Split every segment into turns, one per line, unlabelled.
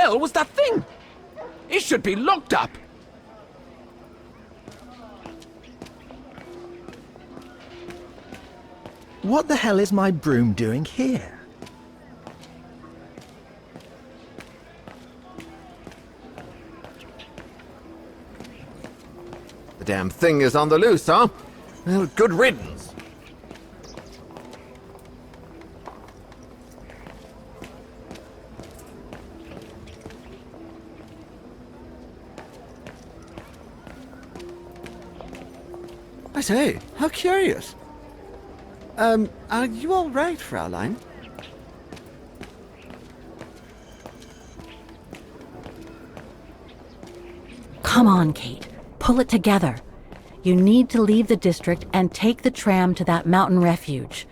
hell was that thing? It should be locked up.
What the hell is my broom doing here?
The damn thing is on the loose, huh? Well, good riddance.
I say, how curious. Are you all right, Fraulein?
Come on, Kate. Pull it together. You need to leave the district and take the tram to that mountain refuge.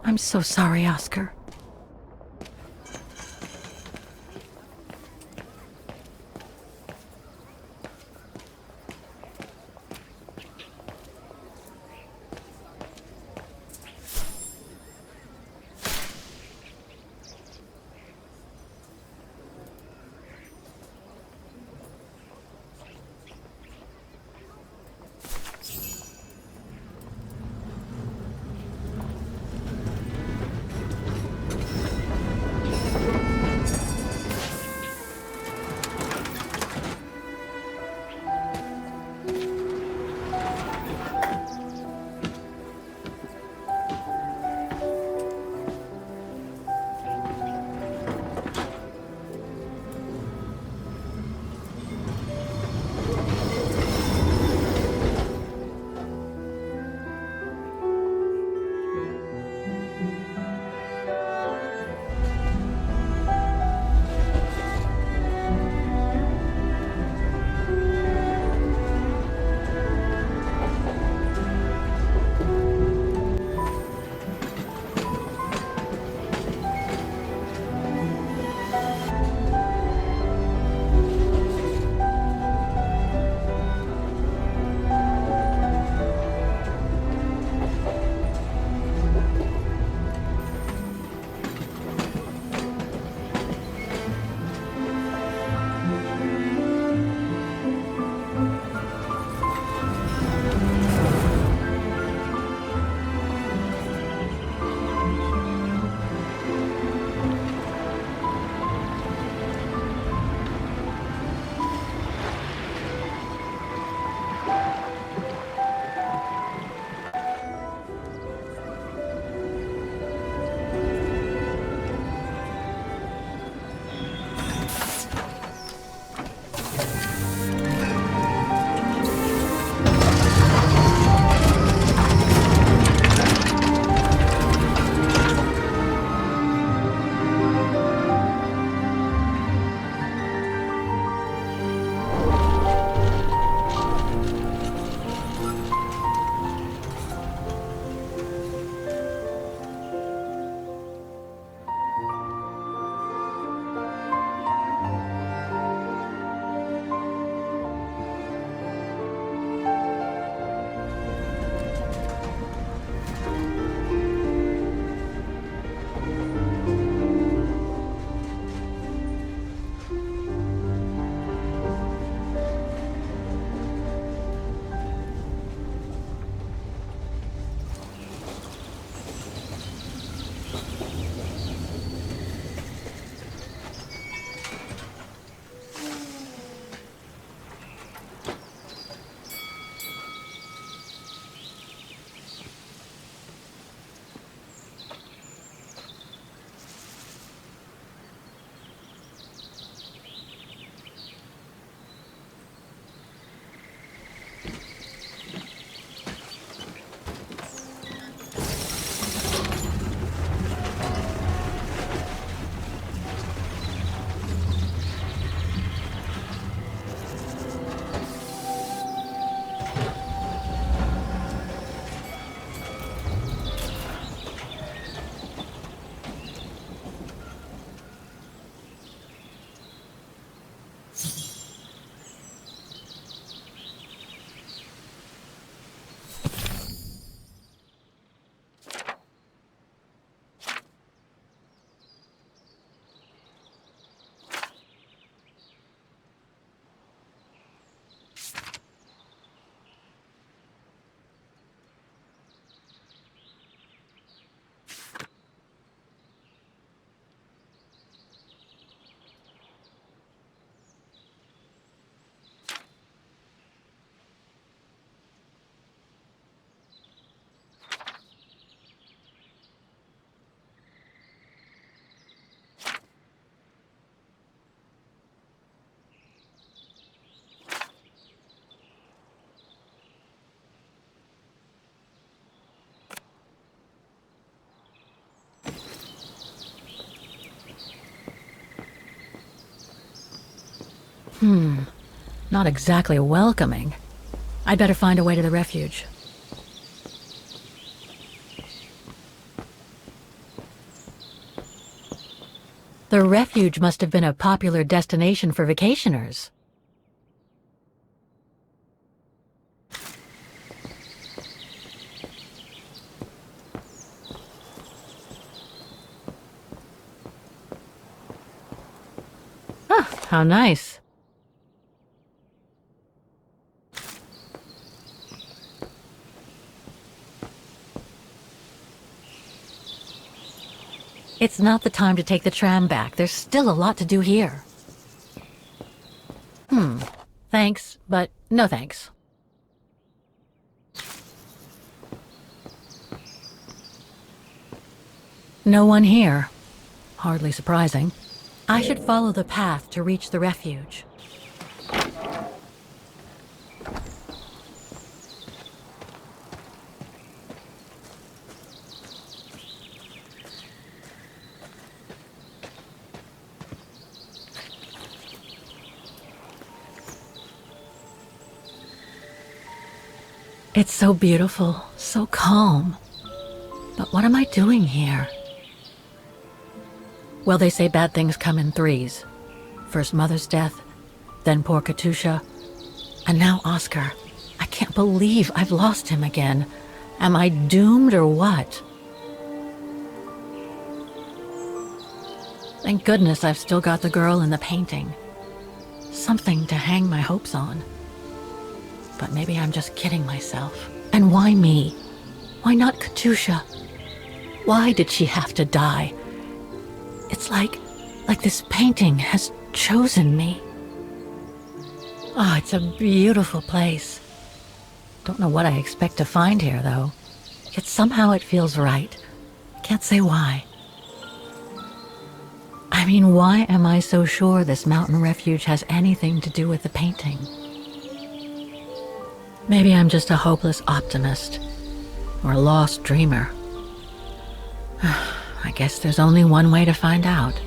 I'm so sorry, Oskar. Not exactly welcoming. I'd better find a way to the refuge. The refuge must have been a popular destination for vacationers. Ah, how nice. It's not the time to take the tram back. There's still a lot to do here. Thanks, but no thanks. No one here. Hardly surprising. I should follow the path to reach the refuge. It's so beautiful, so calm. But what am I doing here? Well, they say bad things come in threes. First Mother's death, then poor Katusha, and now Oskar. I can't believe I've lost him again. Am I doomed or what? Thank goodness I've still got the girl in the painting. Something to hang my hopes on. But maybe I'm just kidding myself. And why me? Why not Katusha? Why did she have to die? It's like this painting has chosen me. Oh, it's a beautiful place. Don't know what I expect to find here, though. Yet somehow it feels right. Can't say why. I mean, why am I so sure this mountain refuge has anything to do with the painting? Maybe I'm just a hopeless optimist, or a lost dreamer. I guess there's only one way to find out.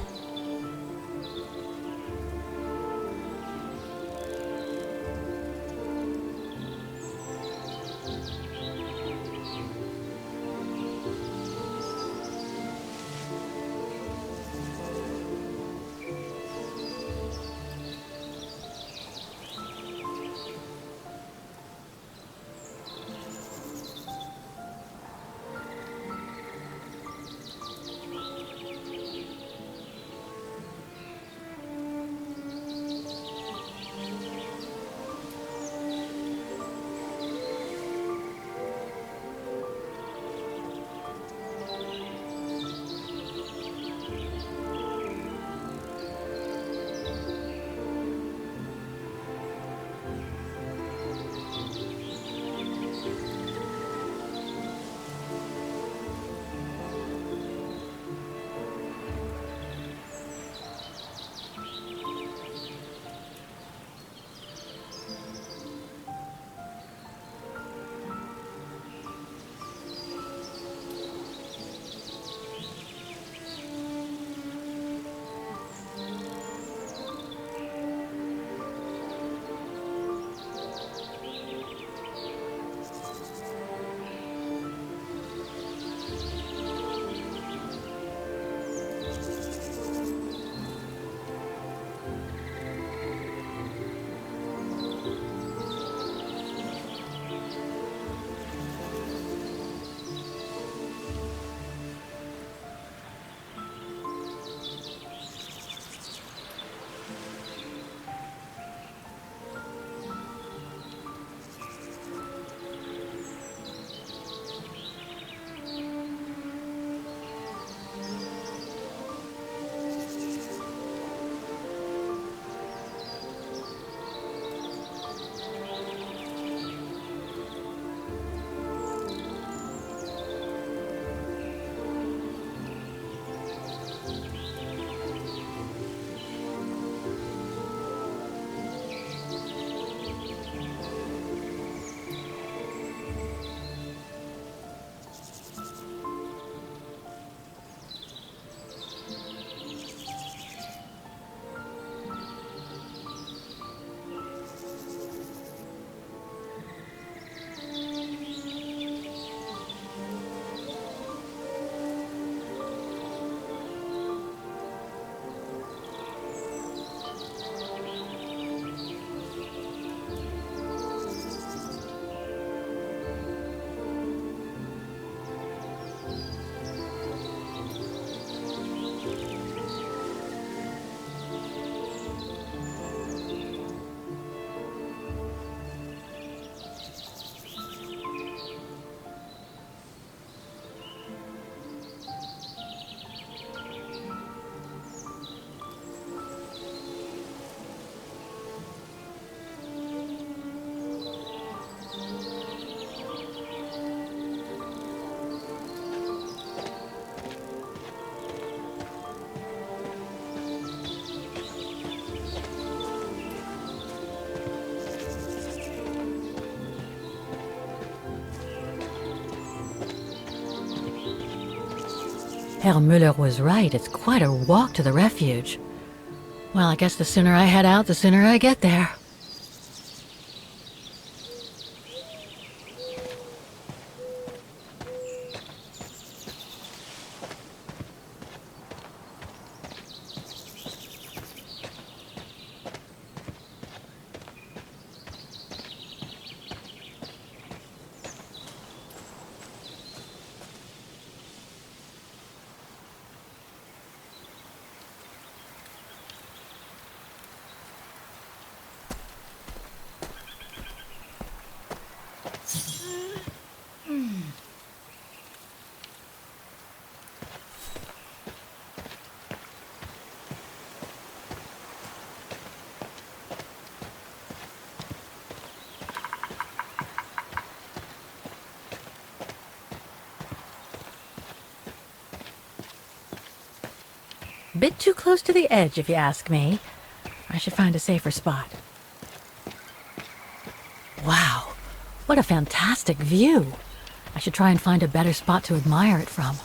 Herr Müller was right. It's quite a walk to the refuge. Well, I guess the sooner I head out, the sooner I get there. Bit too close to the edge, if you ask me. I should find a safer spot. Wow, what a fantastic view. I should try and find a better spot to admire it from.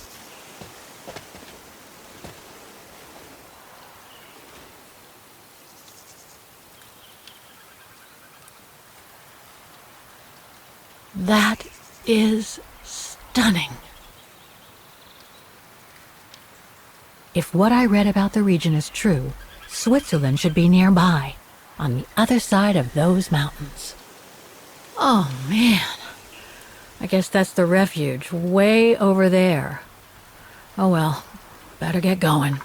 That is stunning. If what I read about the region is true, Switzerland should be nearby, on the other side of those mountains. Oh man, I guess that's the refuge, way over there. Oh well, better get going.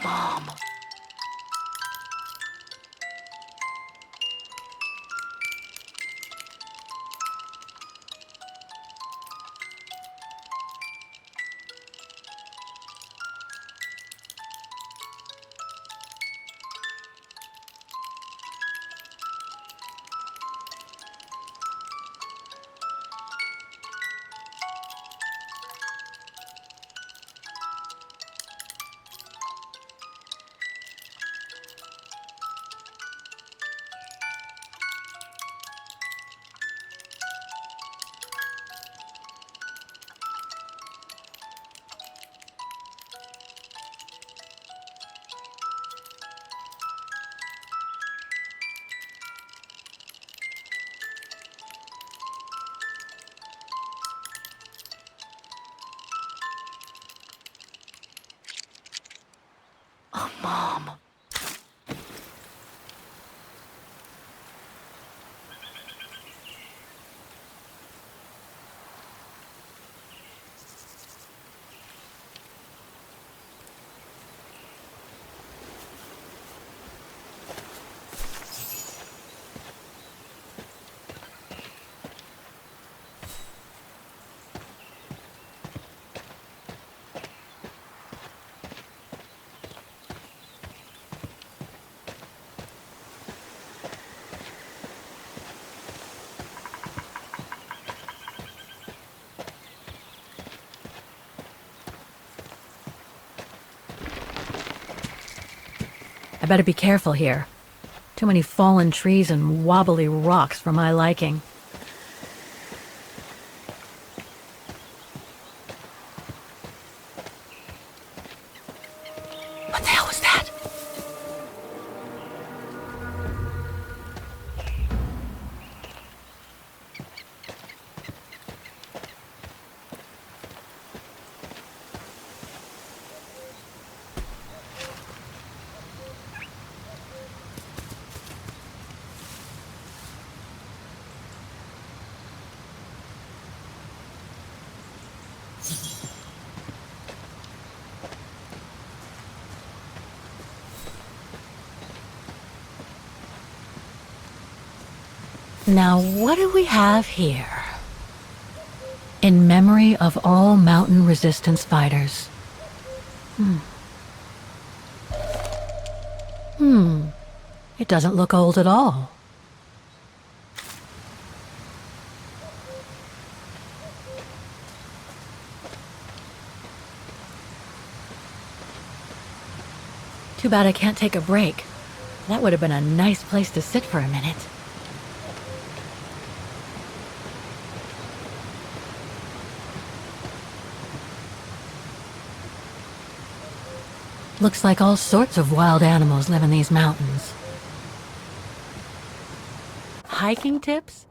Mom. Oh, Mom. I better be careful here. Too many fallen trees and wobbly rocks for my liking. What the hell was that? Now, what do we have here? In memory of all mountain resistance fighters. It doesn't look old at all. Too bad I can't take a break. That would have been a nice place to sit for a minute. Looks like all sorts of wild animals live in these mountains. Hiking tips?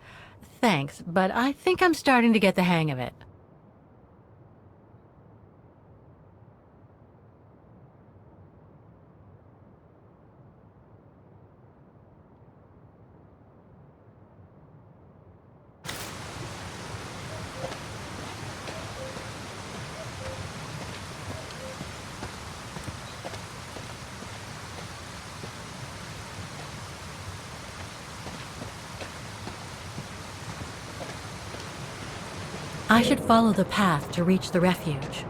Thanks, but I think I'm starting to get the hang of it. I should follow the path to reach the refuge.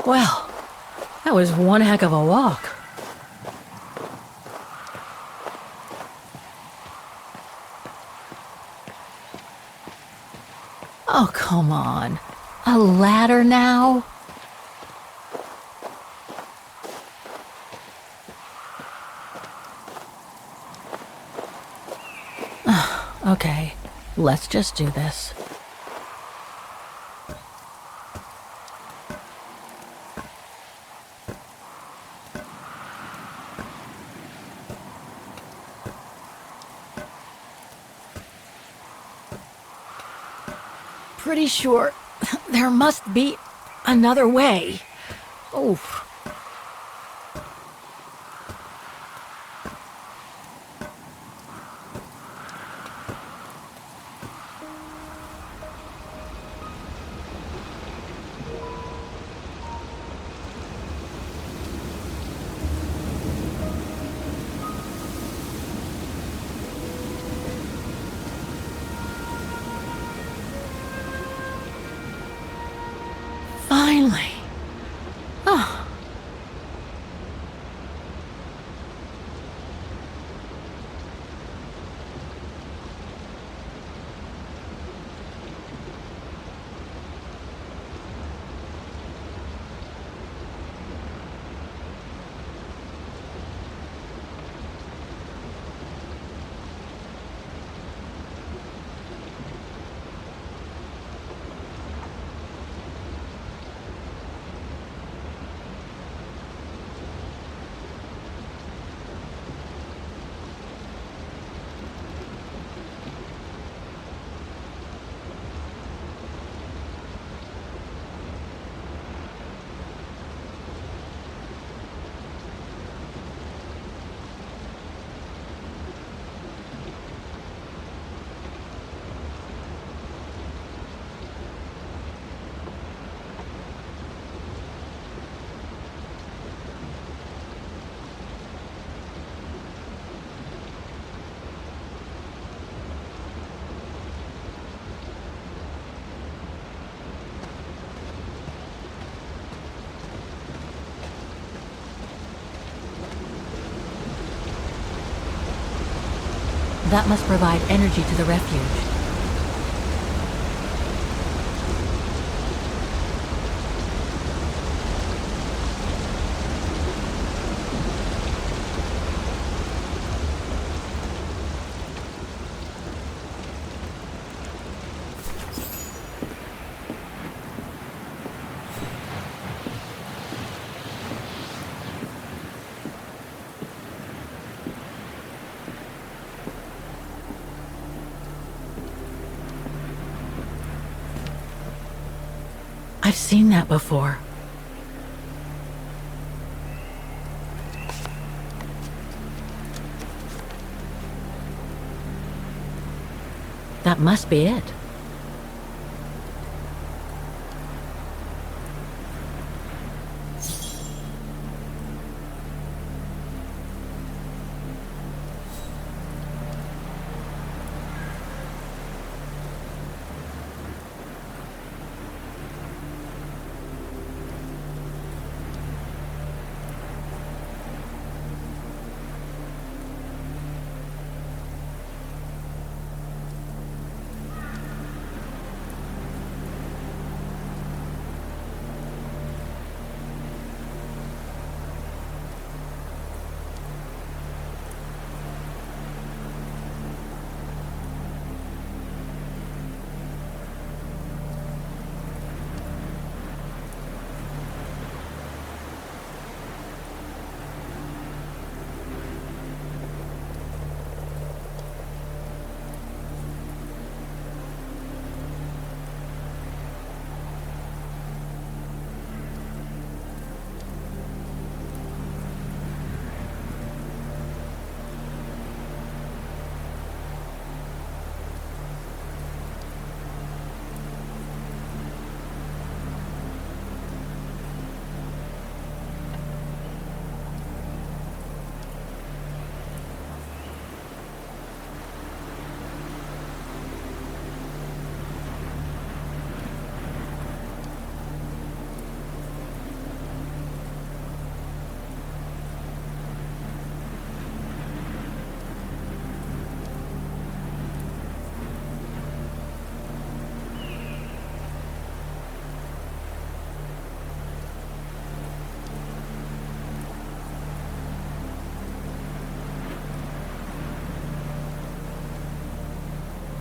Well, that was one heck of a walk. Oh, come on. A ladder now? Okay, let's just do this. Pretty sure there must be another way. Oof. Finally. Oh. That must provide energy to the refuge. I've seen that before. That must be it.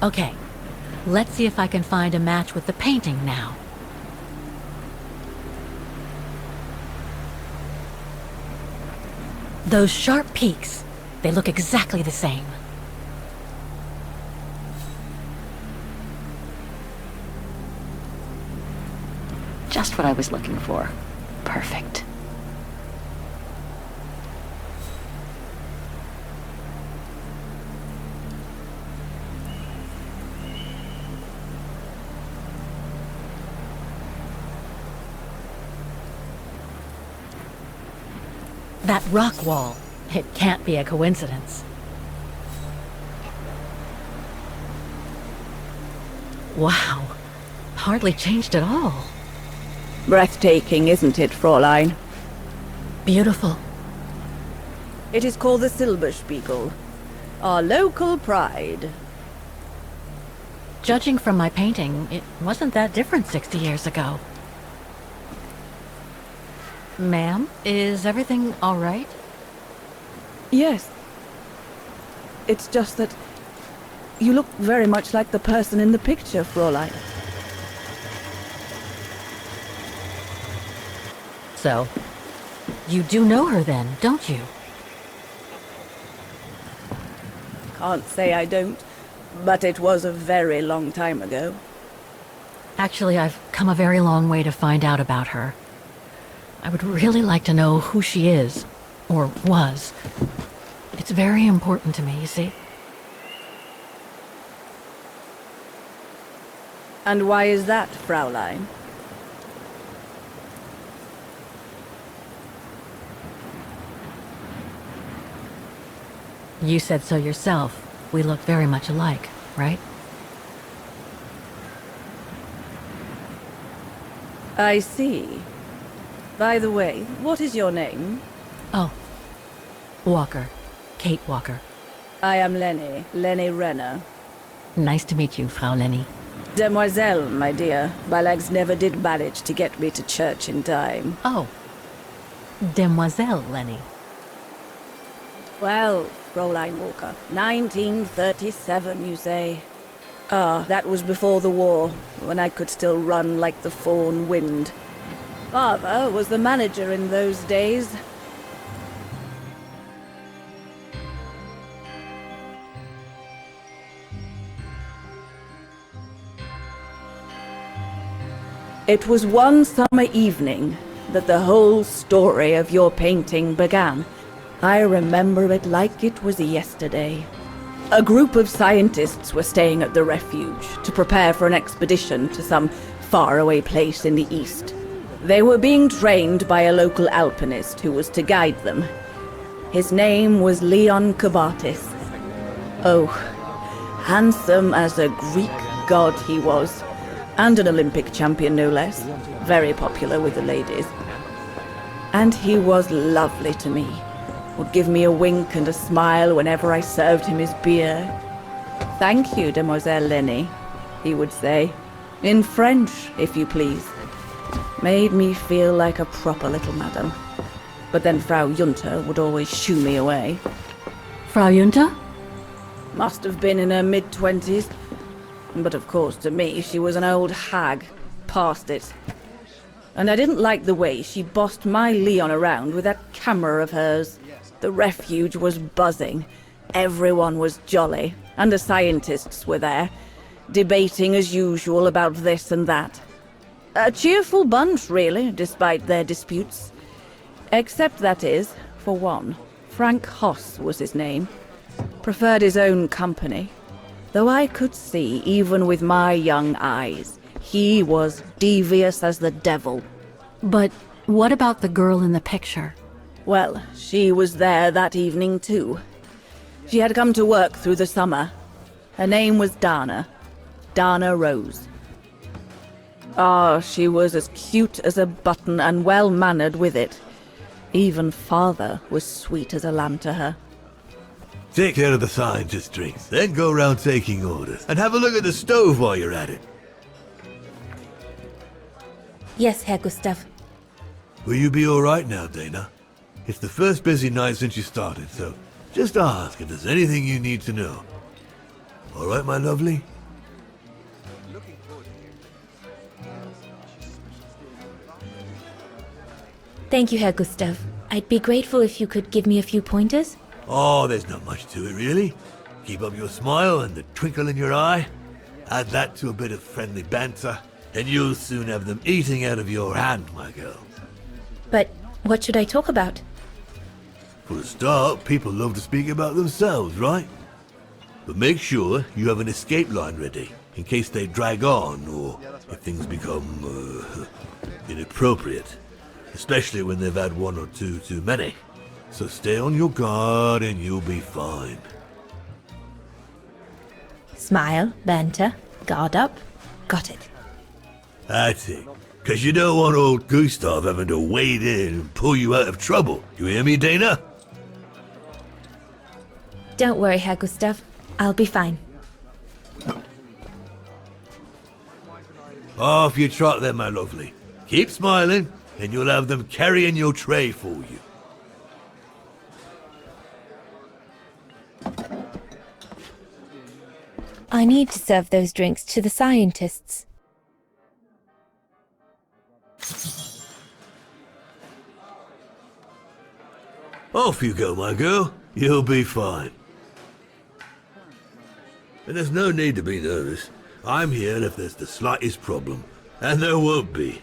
Okay, let's see if I can find a match with the painting now. Those sharp peaks, they look exactly the same.
Just what I was looking for. Perfect.
That rock wall, it can't be a coincidence. Wow, hardly changed at all.
Breathtaking, isn't it, Fräulein?
Beautiful.
It is called the Silberspiegel, our local pride.
Judging from my painting, it wasn't that different 60 years ago. Ma'am, is everything all right?
Yes. It's just that you look very much like the person in the picture, Fräulein.
So, you do know her then, don't you?
Can't say I don't, but it was a very long time ago.
Actually, I've come a very long way to find out about her. I would really like to know who she is, or was. It's very important to me, you see?
And why is that, Fräulein?
You said so yourself. We look very much alike, right?
I see. By the way, what is your name?
Oh, Walker. Kate Walker.
I am Leni Renner.
Nice to meet you, Frau Leni.
Demoiselle, my dear. My legs never did manage to get me to church in time.
Oh. Demoiselle Leni.
Well, Fräulein Walker, 1937, you say? Ah, that was before the war, when I could still run like the fawn wind. Father was the manager in those days. It was one summer evening that the whole story of your painting began. I remember it like it was yesterday. A group of scientists were staying at the refuge to prepare for an expedition to some faraway place in the east. They were being trained by a local alpinist who was to guide them. His name was Leon Kobatis. Oh, handsome as a Greek god he was, and an Olympic champion no less, very popular with the ladies. And he was lovely to me. Would give me a wink and a smile whenever I served him his beer. "Thank you, Demoiselle Leni," he would say. In French, if you please. Made me feel like a proper little madam. But then Frau Junta would always shoo me away.
Frau Junta?
Must have been in her mid-20s. But of course, to me, she was an old hag. Past it. And I didn't like the way she bossed my Leon around with that camera of hers. The refuge was buzzing. Everyone was jolly. And the scientists were there, debating as usual about this and that. A cheerful bunch, really, despite their disputes. Except, that is, for one. Frank Hoss was his name. Preferred his own company. Though I could see, even with my young eyes, he was devious as the devil.
But what about the girl in the picture?
Well, she was there that evening too. She had come to work through the summer. Her name was Dana. Dana Rose. Ah, she was as cute as a button and well-mannered with it. Even father was sweet as a lamb to her.
Take care of the scientist drinks, then go round taking orders. And have a look at the stove while you're at it.
Yes, Herr Gustav.
Will you be alright now, Dana? It's the first busy night since you started, so just ask if there's anything you need to know. Alright, my lovely?
Thank you, Herr Gustav. I'd be grateful if you could give me a few pointers.
Oh, there's not much to it, really. Keep up your smile and the twinkle in your eye. Add that to a bit of friendly banter, and you'll soon have them eating out of your hand, my girl.
But what should I talk about?
For a start, people love to speak about themselves, right? But make sure you have an escape line ready, in case they drag on, or if things become, inappropriate. Especially when they've had one or two too many. So stay on your guard and you'll be fine.
Smile, banter, guard up. Got it.
That's it. Because you don't want old Gustav having to wade in and pull you out of trouble. You hear me, Dana?
Don't worry, Herr Gustav. I'll be fine.
Off you trot then, my lovely. Keep smiling, and you'll have them carrying your tray for you.
I need to serve those drinks to the scientists.
Off you go, my girl. You'll be fine. And there's no need to be nervous. I'm here if there's the slightest problem. And there won't be.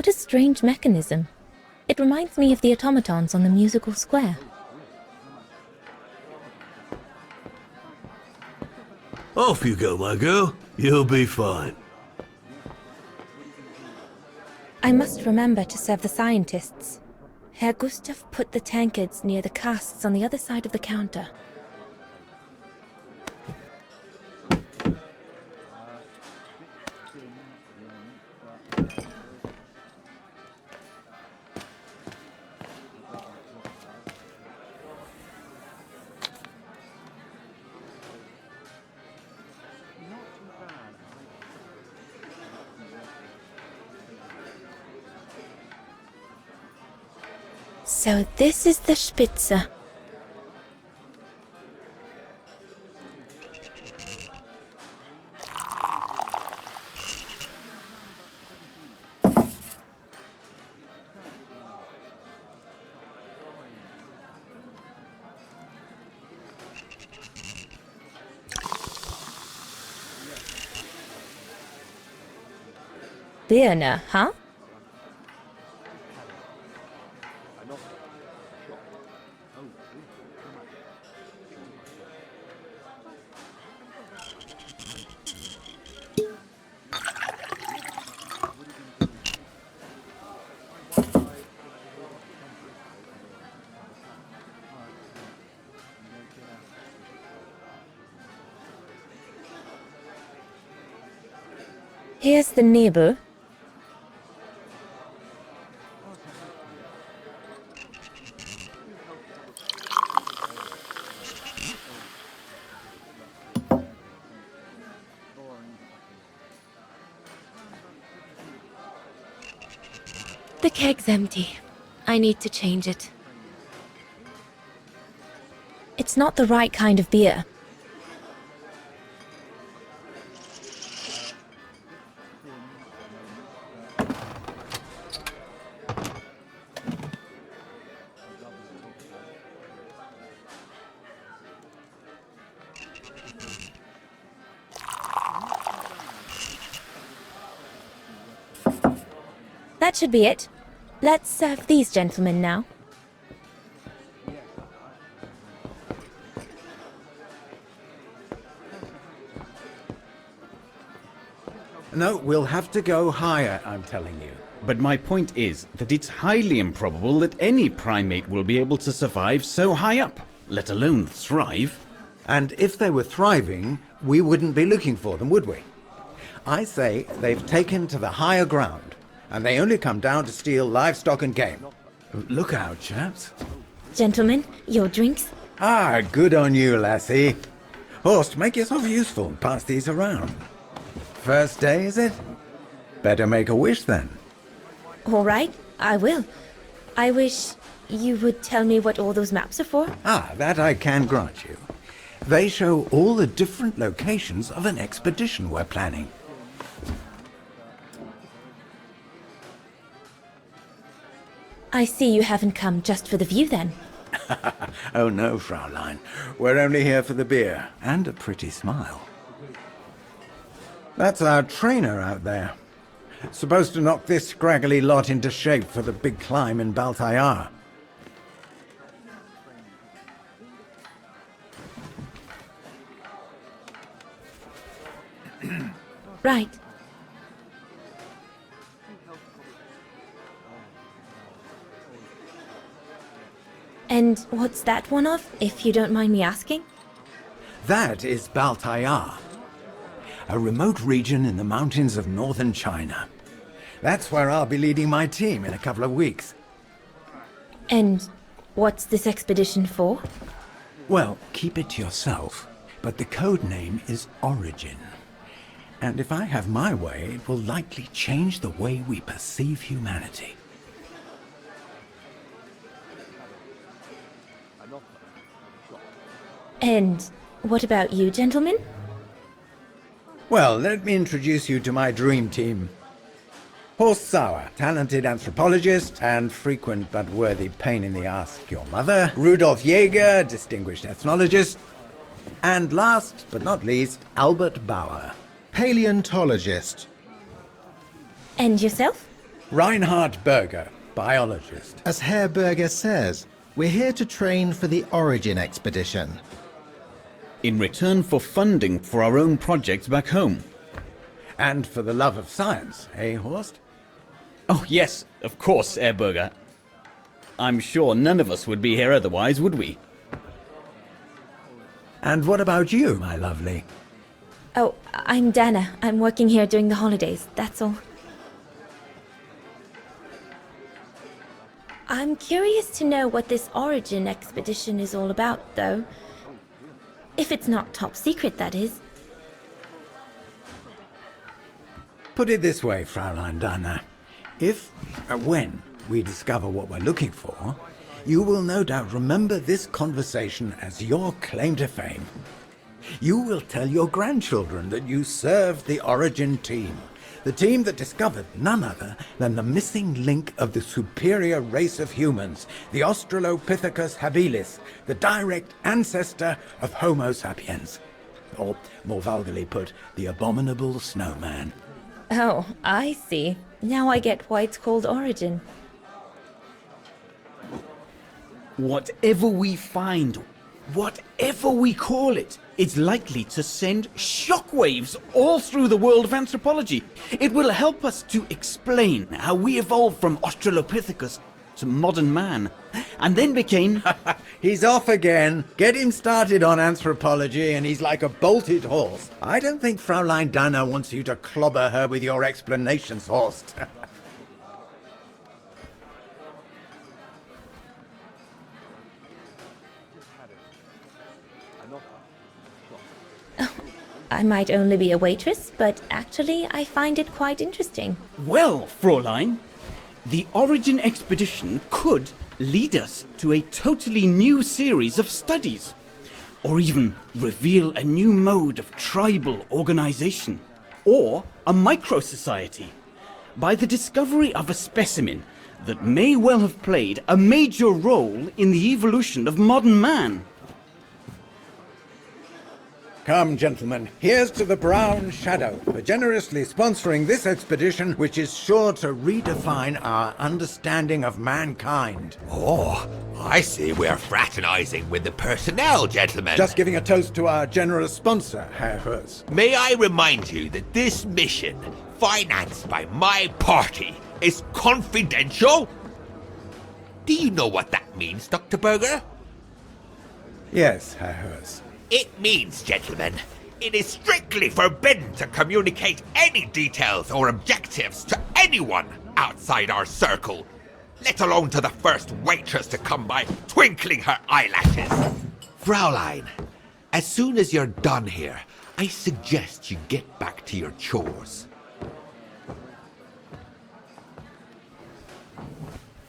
What a strange mechanism. It reminds me of the automatons on the musical square.
Off you go, my girl. You'll be fine.
I must remember to serve the scientists. Herr Gustav put the tankards near the casks on the other side of the counter. So this is the Spitze. Birne, huh? Here's the Nebel. The keg's empty. I need to change it. It's not the right kind of beer. That should be it. Let's serve these gentlemen now.
No, we'll have to go higher, I'm telling you. But my point is that it's highly improbable that any primate will be able to survive so high up, let alone thrive.
And if they were thriving, we wouldn't be looking for them, would we? I say they've taken to the higher ground, and they only come down to steal livestock and game.
Look out, chaps.
Gentlemen, your drinks?
Ah, good on you, lassie. Horst, make yourself useful and pass these around. First day, is it? Better make a wish then.
All right, I will. I wish you would tell me what all those maps are for.
Ah, that I can grant you. They show all the different locations of an expedition we're planning.
I see you haven't come just for the view then.
Oh no, Fraulein. We're only here for the beer and a pretty smile. That's our trainer out there. Supposed to knock this scraggly lot into shape for the big climb in Baltayar.
Right. And what's that one of, if you don't mind me asking?
That is Baltayar, a remote region in the mountains of northern China. That's where I'll be leading my team in a couple of weeks.
And what's this expedition for?
Well, keep it to yourself, but the code name is Origin. And if I have my way, it will likely change the way we perceive humanity.
And what about you, gentlemen?
Well, let me introduce you to my dream team. Horst Sauer, talented anthropologist and frequent but worthy pain in the ass your mother. Rudolf Jäger, distinguished ethnologist. And last but not least, Albert Bauer,
paleontologist.
And yourself?
Reinhard Berger, biologist.
As Herr Berger says, we're here to train for the Origin expedition.
In return for funding for our own projects back home.
And for the love of science, eh, Horst?
Oh, yes, of course, Herr Berger. I'm sure none of us would be here otherwise, would we?
And what about you, my lovely?
Oh, I'm Dana. I'm working here during the holidays, that's all. I'm curious to know what this Origin expedition is all about, though. If it's not top secret, that is.
Put it this way, Fraulein Dana. When we discover what we're looking for, you will no doubt remember this conversation as your claim to fame. You will tell your grandchildren that you served the Origin team, the team that discovered none other than the missing link of the superior race of humans, the Australopithecus habilis, the direct ancestor of Homo sapiens. Or, more vulgarly put, the abominable snowman.
Oh, I see. Now I get why it's called Origin.
Whatever we find, whatever we call it, it's likely to send shockwaves all through the world of anthropology. It will help us to explain how we evolved from Australopithecus to modern man, and then became...
He's off again. Get him started on anthropology and he's like a bolted horse. I don't think Fraulein Dana wants you to clobber her with your explanations, Horst.
I might only be a waitress, but actually I find it quite interesting.
Well, Fräulein, the Origin expedition could lead us to a totally new series of studies, or even reveal a new mode of tribal organization, or a micro-society, by the discovery of a specimen that may well have played a major role in the evolution of modern man.
Come, gentlemen, here's to the Brown Shadow for generously sponsoring this expedition, which is sure to redefine our understanding of mankind.
Oh, I see we're fraternizing with the personnel, gentlemen.
Just giving a toast to our generous sponsor, Herr Herz.
May I remind you that this mission, financed by my party, is confidential? Do you know what that means, Dr. Berger?
Yes, Herr Herz.
It means, gentlemen, it is strictly forbidden to communicate any details or objectives to anyone outside our circle, let alone to the first waitress to come by twinkling her eyelashes. Fraulein, as soon as you're done here, I suggest you get back to your chores.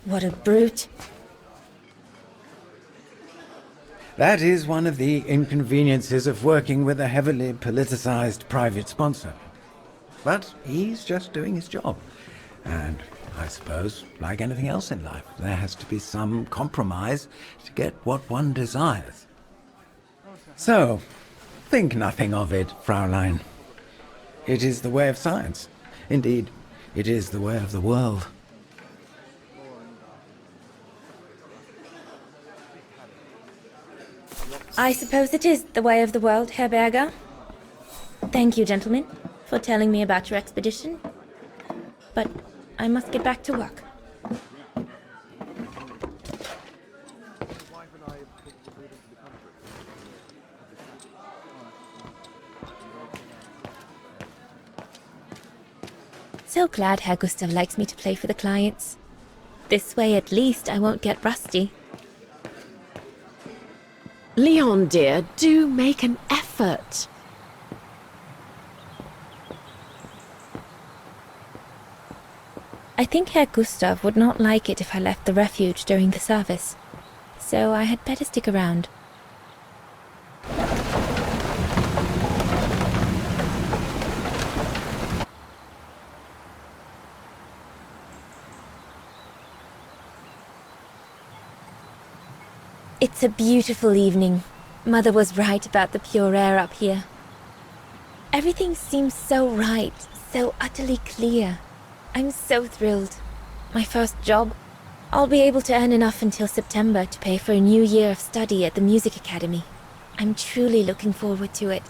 What a brute.
That is one of the inconveniences of working with a heavily politicized private sponsor. But he's just doing his job. And I suppose, like anything else in life, there has to be some compromise to get what one desires. So, think nothing of it, Fraulein. It is the way of science. Indeed, it is the way of the world.
I suppose it is the way of the world, Herr Berger. Thank you, gentlemen, for telling me about your expedition. But I must get back to work. So glad Herr Gustav likes me to play for the clients. This way, at least, I won't get rusty.
Leon, dear, do make an effort.
I think Herr Gustav would not like it if I left the refuge during the service, so I had better stick around. It's a beautiful evening. Mother was right about the pure air up here. Everything seems so right, so utterly clear. I'm so thrilled. My first job. I'll be able to earn enough until September to pay for a new year of study at the music academy. I'm truly looking forward to it.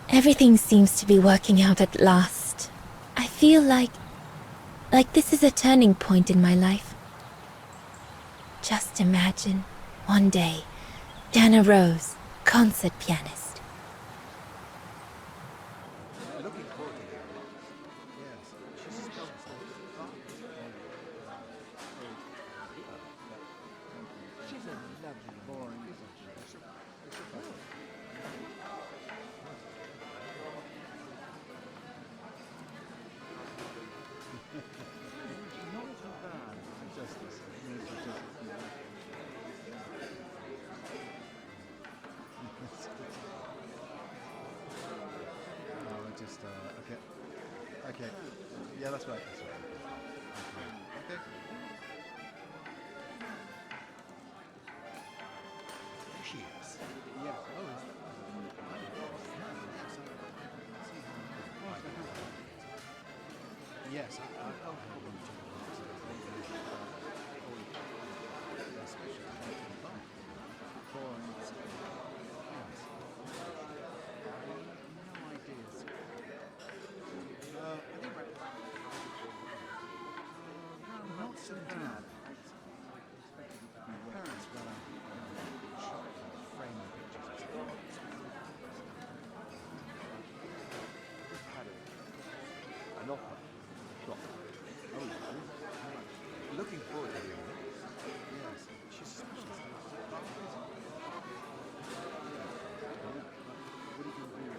Everything seems to be working out at last. I feel like this is a turning point in my life. Just imagine, one day, Dana Rose, concert pianist.
Okay. Yeah, that's right. That's right. Okay. There she is. Yes. Oh, is that? Yes. I'll probably check it out. Not so bad. Parents were framing pictures. An opera. Shop. Oh, looking forward to hearing it. Yes, she's a specialist. What are you going to do?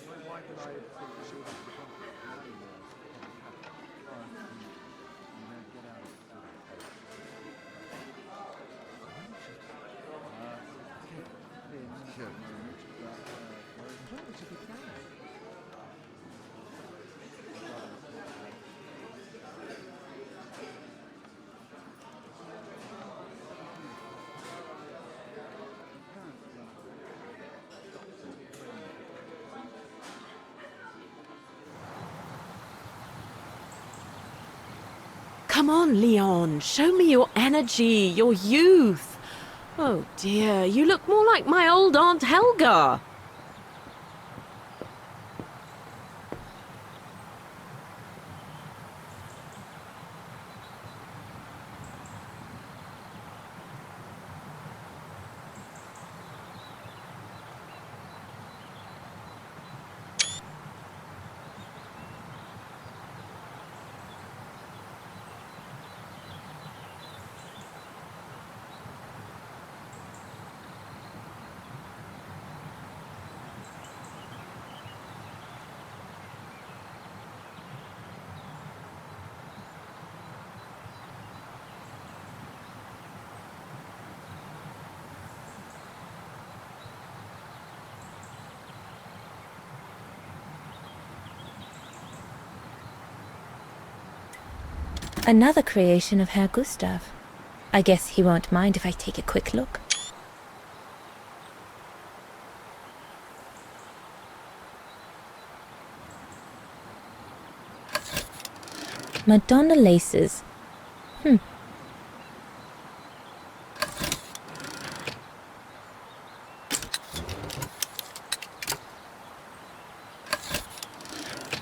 My wife and I think we should have the
Come on, Leon. Show me your energy, your youth. Oh dear, you look more like my old Aunt Helga.
Another creation of Herr Gustav. I guess he won't mind if I take a quick look. Madonna laces. The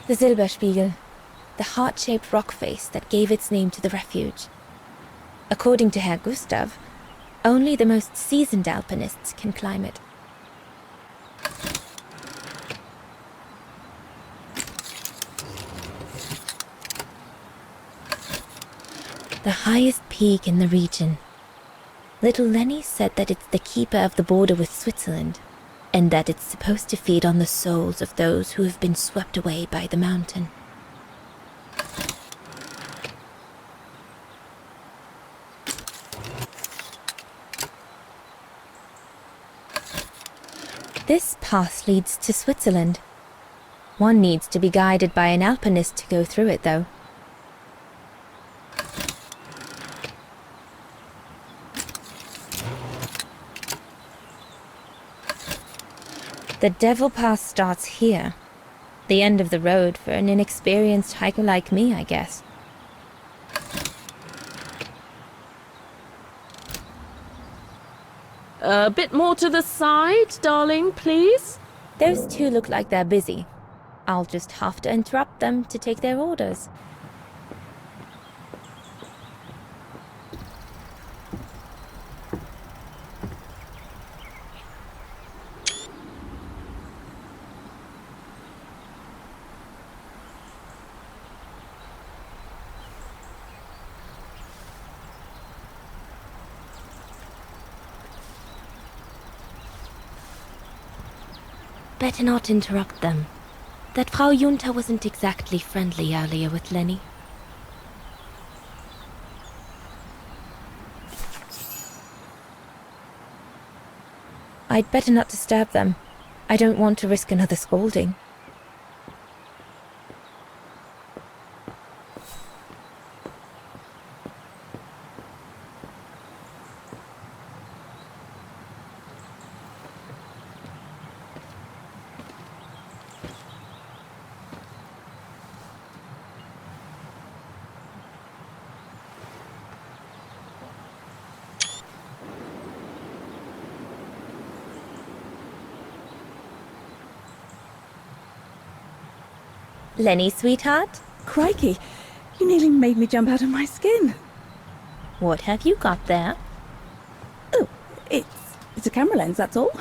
Silberspiegel. The heart-shaped rock face that gave its name to the refuge. According to Herr Gustav, only the most seasoned alpinists can climb it. The highest peak in the region. Little Leni said that it's the keeper of the border with Switzerland, and that it's supposed to feed on the souls of those who have been swept away by the mountain. This path leads to Switzerland. One needs to be guided by an alpinist to go through it, though. The Devil Pass starts here. The end of the road for an inexperienced hiker like me, I guess.
A bit more to the side, darling, please.
Those two look like they're busy. I'll just have to interrupt them to take their orders. Better not interrupt them. That Frau Junta wasn't exactly friendly earlier with Leni. I'd better not disturb them. I don't want to risk another scolding. Leni, sweetheart?
Crikey, you nearly made me jump out of my skin.
What have you got there?
Oh, it's a camera lens, that's all.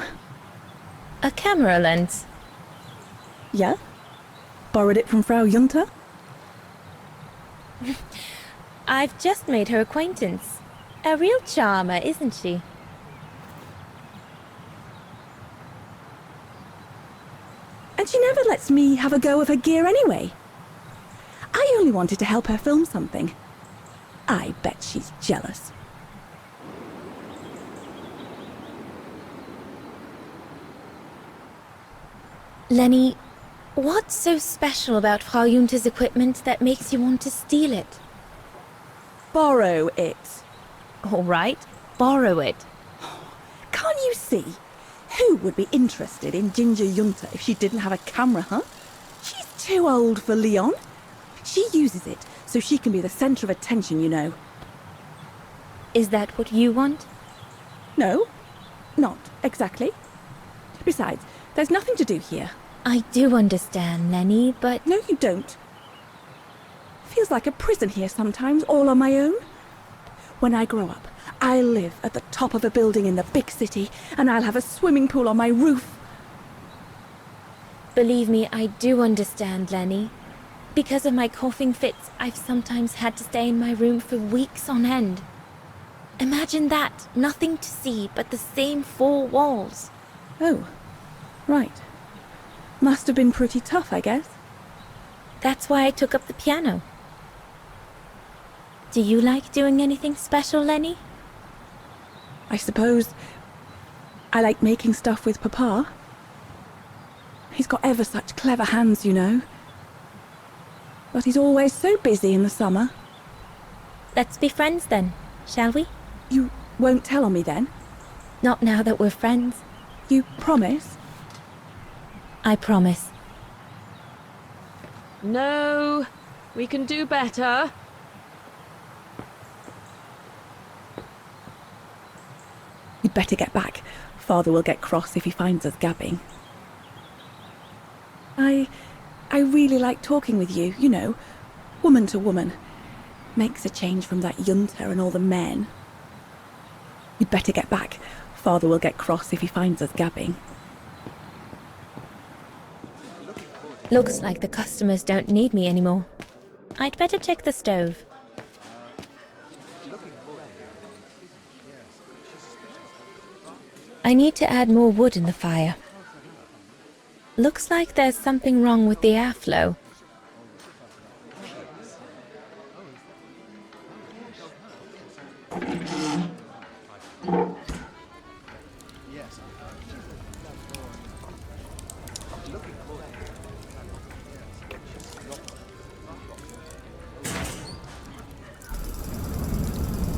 A camera lens?
Yeah? Borrowed it from Frau Junta?
I've just made her acquaintance. A real charmer, isn't she?
And she never lets me have a go of her gear anyway. I only wanted to help her film something. I bet she's jealous.
Leni, what's so special about Frau Junta's equipment that makes you want to steal it?
Borrow it.
All right, borrow it.
Can't you see? Who would be interested in Ginger Junta if she didn't have a camera, huh? She's too old for Leon. She uses it so she can be the centre of attention, you know.
Is that what you want?
No, not exactly. Besides, there's nothing to do here.
I do understand, Leni, but...
No, you don't. Feels like a prison here sometimes, all on my own. When I grow up, I'll live at the top of a building in the big city, and I'll have a swimming pool on my roof.
Believe me, I do understand, Leni. Because of my coughing fits, I've sometimes had to stay in my room for weeks on end. Imagine that, nothing to see but the same four walls.
Oh, right. Must have been pretty tough, I guess.
That's why I took up the piano. Do you like doing anything special, Leni?
I suppose I like making stuff with Papa. He's got ever such clever hands, you know. But he's always so busy in the summer.
Let's be friends then, shall we?
You won't tell on me then?
Not now that we're friends.
You promise?
I promise.
No, we can do better.
You'd better get back. Father will get cross if he finds us gabbing. I really like talking with you, you know, woman to woman. Makes a change from that Junta and all the men. You'd better get back. Father will get cross if he finds us gabbing.
Looks like the customers don't need me anymore. I'd better check the stove. I need to add more wood in the fire. Looks like there's something wrong with the airflow.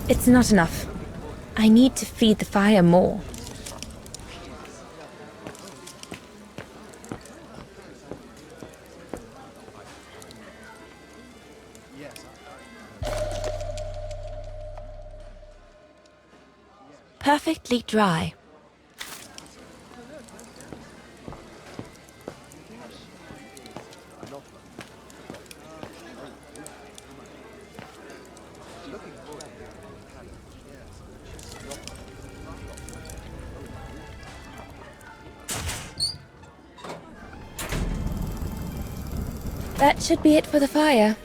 It's not enough. I need to feed the fire more. Perfectly dry. That should be it for the fire.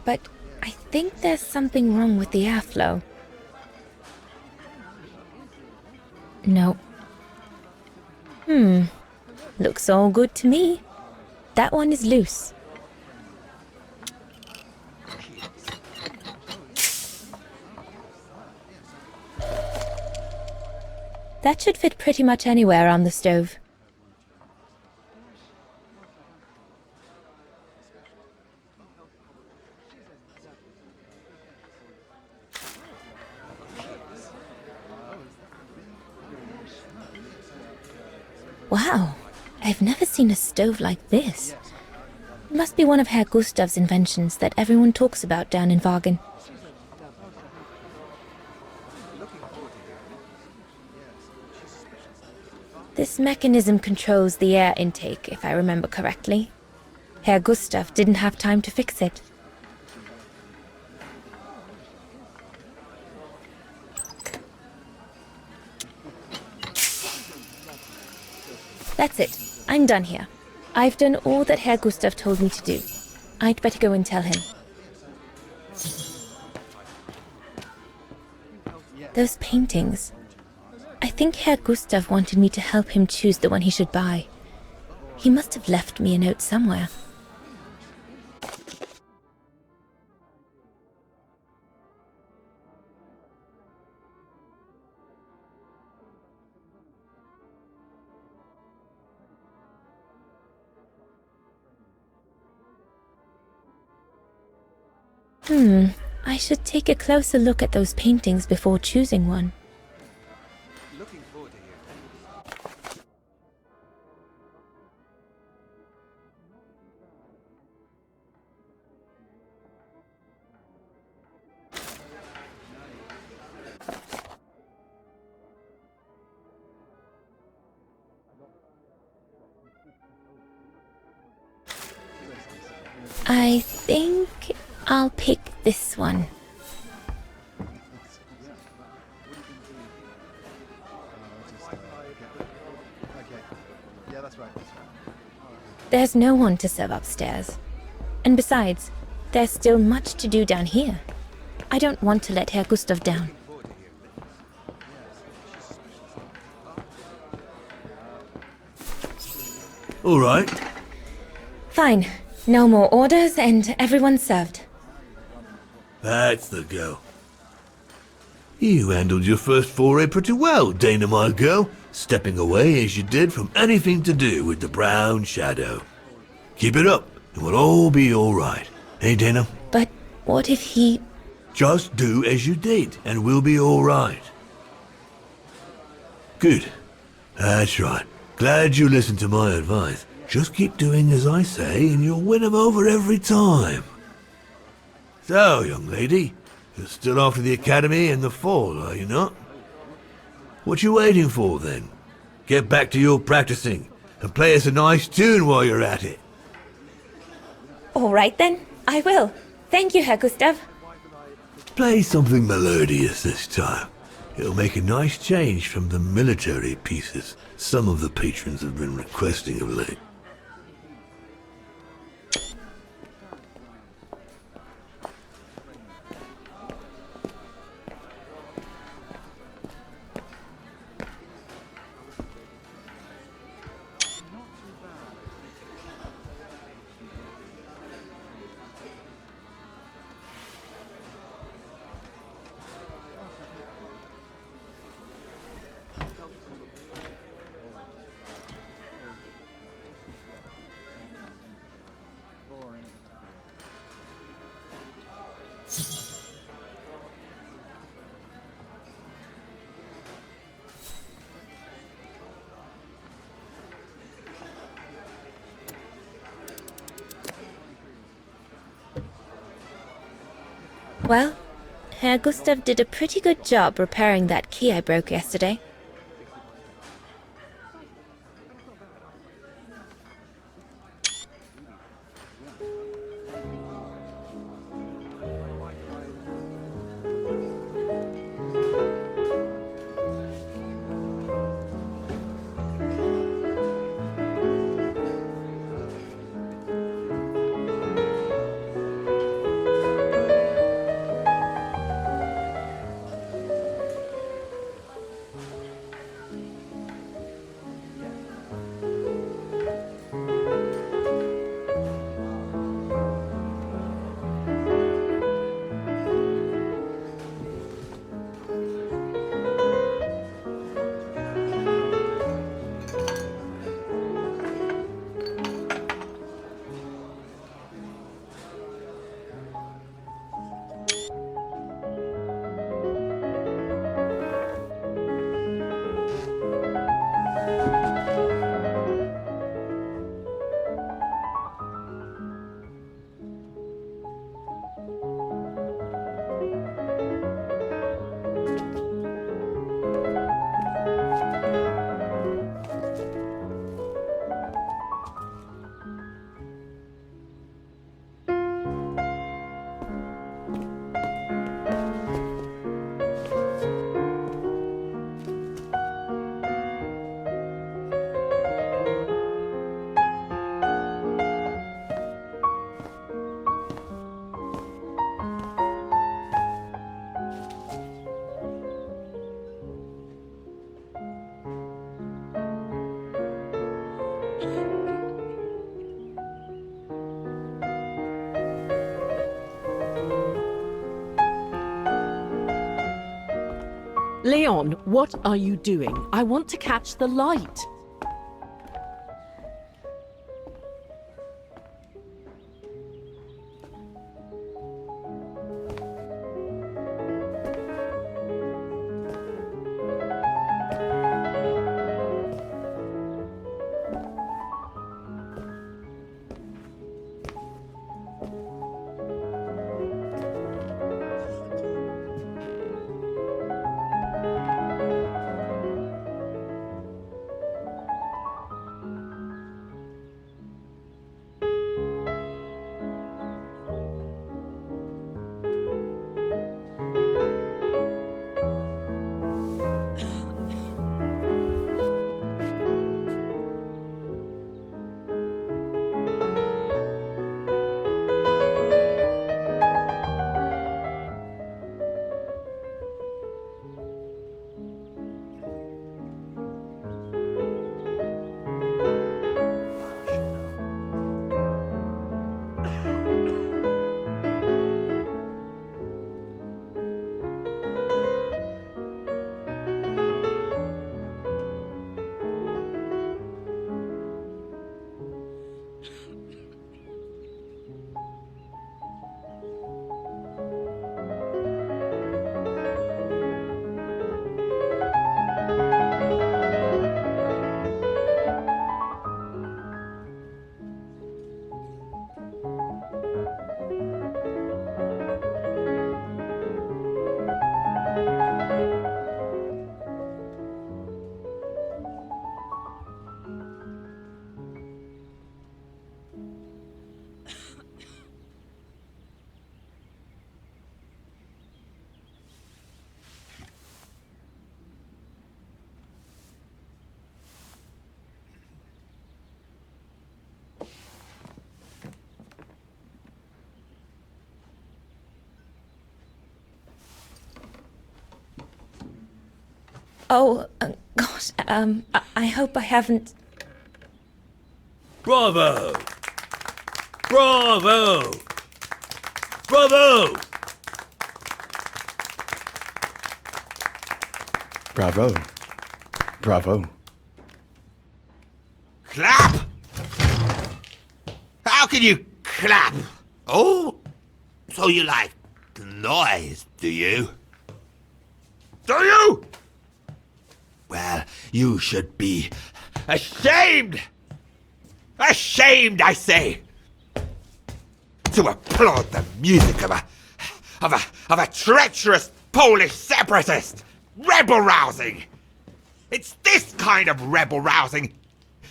But I think there's something wrong with the airflow. No. Looks all good to me. That one is loose. That should fit pretty much anywhere on the stove. Wow, I've never seen a stove like this. It must be one of Herr Gustav's inventions that everyone talks about down in Wagen. This mechanism controls the air intake, if I remember correctly. Herr Gustav didn't have time to fix it. That's it. I'm done here. I've done all that Herr Gustav told me to do. I'd better go and tell him. Those paintings. I think Herr Gustav wanted me to help him choose the one he should buy. He must have left me a note somewhere. I should take a closer look at those paintings before choosing one. I think I'll pick this one. There's no one to serve upstairs. And besides, there's still much to do down here. I don't want to let Herr Gustav down.
All right.
Fine. No more orders and everyone's served.
That's the go. You handled your first foray pretty well, Dana, my girl, stepping away as you did from anything to do with the brown shadow. Keep it up, and we'll all be all right. Hey, Dana?
But what if he...
Just do as you did, and we'll be all right. Good. That's right. Glad you listened to my advice. Just keep doing as I say, and you'll win 'em over every time. So, young lady, you're still off to the academy in the fall, are you not? What you waiting for, then? Get back to your practicing, and play us a nice tune while you're at it.
All right, then. I will. Thank you, Herr Gustav.
Play something melodious this time. It'll make a nice change from the military pieces some of the patrons have been requesting of late.
Well, Herr Gustav did a pretty good job repairing that key I broke yesterday.
Leon, what are you doing? I want to catch the light.
Oh, God, I hope I haven't...
Bravo! Bravo! Bravo!
Bravo. Bravo.
Clap? How can you clap? Oh? So you like noise, do you? Do you? Well, you should be ashamed! Ashamed, I say! To applaud the music of a treacherous Polish separatist! Rebel-rousing! It's this kind of rebel-rousing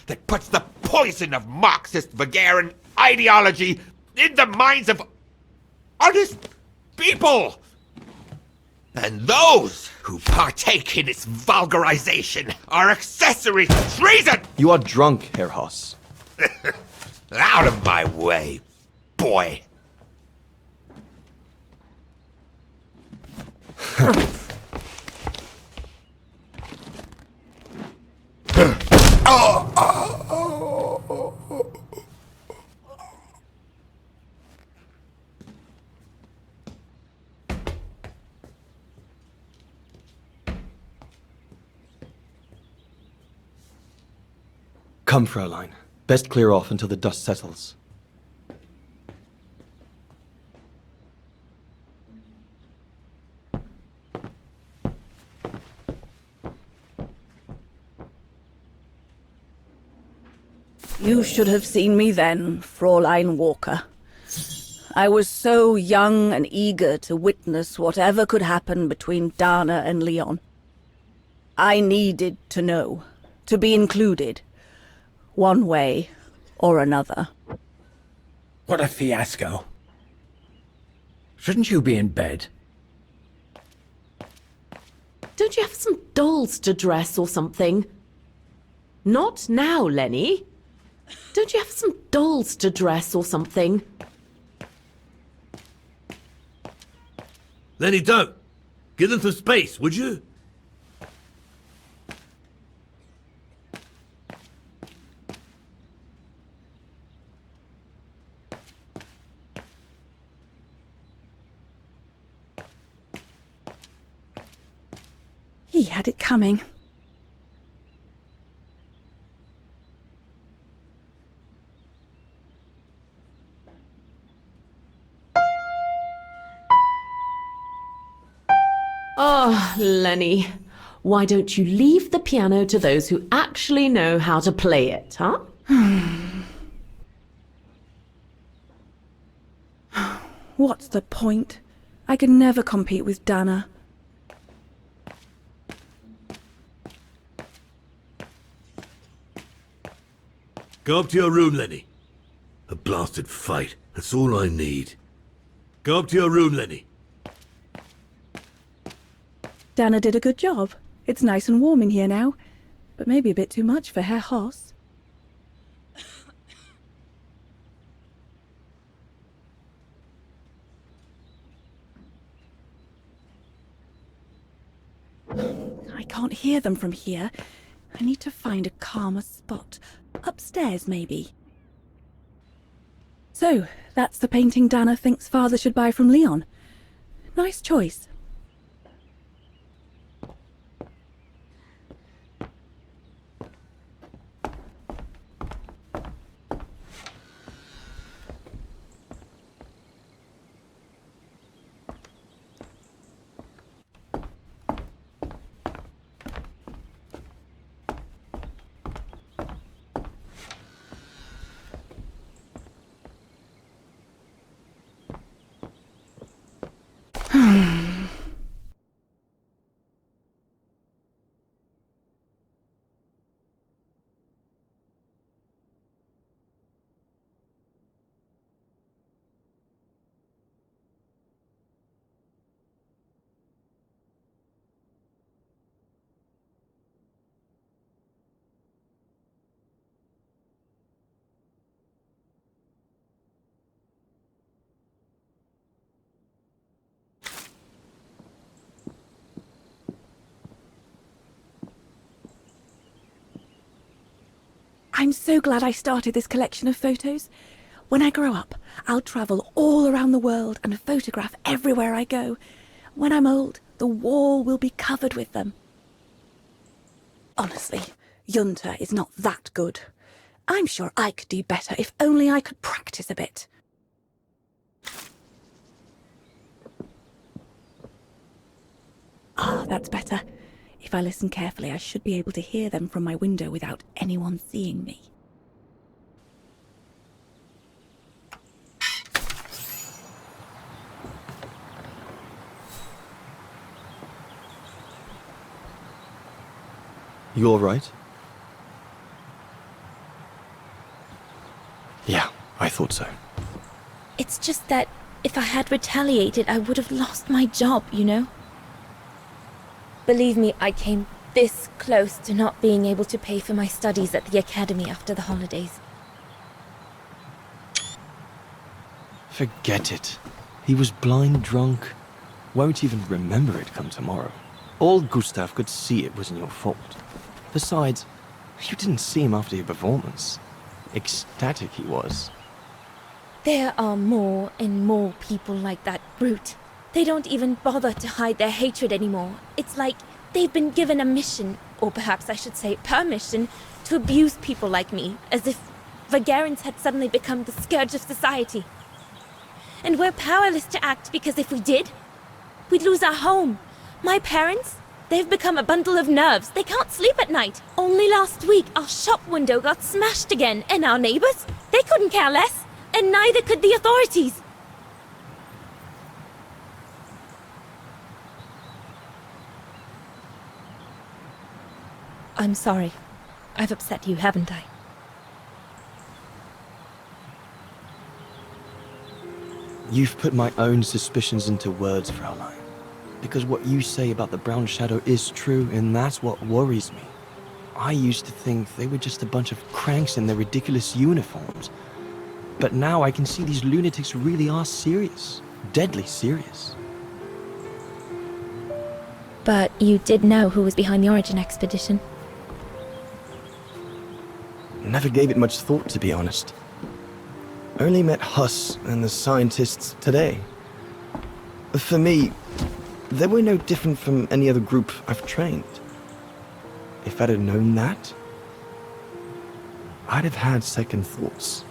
that puts the poison of Marxist Wagnerian ideology in the minds of honest people! And those who partake in its vulgarization are accessory to treason!
You are drunk, Herr Hoss.
Out of my way, boy!
Come, Fraulein. Best clear off until the dust settles.
You should have seen me then, Fraulein Walker. I was so young and eager to witness whatever could happen between Dana and Leon. I needed to know, to be included, one way or another.
What a fiasco. Shouldn't you be in bed?
Don't you have some dolls to dress or something? Not now, Leni. Don't you have some dolls to dress or something?
Lenny, don't. Give them some space, would you?
He had it coming.
Oh, Lenny. Why don't you leave the piano to those who actually know how to play it, huh?
What's the point? I could never compete with Dana.
Go up to your room, Lenny. A blasted fight. That's all I need. Go up to your room, Lenny.
Dana did a good job. It's nice and warm in here now, but maybe a bit too much for Herr Hoss. I can't hear them from here. I need to find a calmer spot. Upstairs, maybe. So, that's the painting Dana thinks Father should buy from Leon. Nice choice. I'm so glad I started this collection of photos. When I grow up, I'll travel all around the world and photograph everywhere I go. When I'm old, the wall will be covered with them. Honestly, Junta is not that good. I'm sure I could do better if only I could practice a bit. Ah, that's better. If I listen carefully, I should be able to hear them from my window without anyone seeing me.
You all right? Yeah, I thought so.
It's just that if I had retaliated, I would have lost my job, you know? Believe me, I came this close to not being able to pay for my studies at the academy after the holidays.
Forget it. He was blind drunk. Won't even remember it come tomorrow. Old Gustav could see it wasn't your fault. Besides, you didn't see him after your performance. Ecstatic he was.
There are more and more people like that brute. They don't even bother to hide their hatred anymore. It's like they've been given a mission, or perhaps I should say permission, to abuse people like me, as if Vagarans had suddenly become the scourge of society. And we're powerless to act because if we did, we'd lose our home. My parents, they've become a bundle of nerves. They can't sleep at night. Only last week, our shop window got smashed again, and our neighbors, they couldn't care less, and neither could the authorities. I'm sorry. I've upset you, haven't I?
You've put my own suspicions into words, Fraulein. Because what you say about the Brown Shadow is true, and that's what worries me. I used to think they were just a bunch of cranks in their ridiculous uniforms. But now I can see these lunatics really are serious. Deadly serious.
But you did know who was behind the Origin expedition?
Never gave it much thought, to be honest. Only met Huss and the scientists today. For me, They were no different from any other group I've trained. If I'd have known that, I'd have had second thoughts.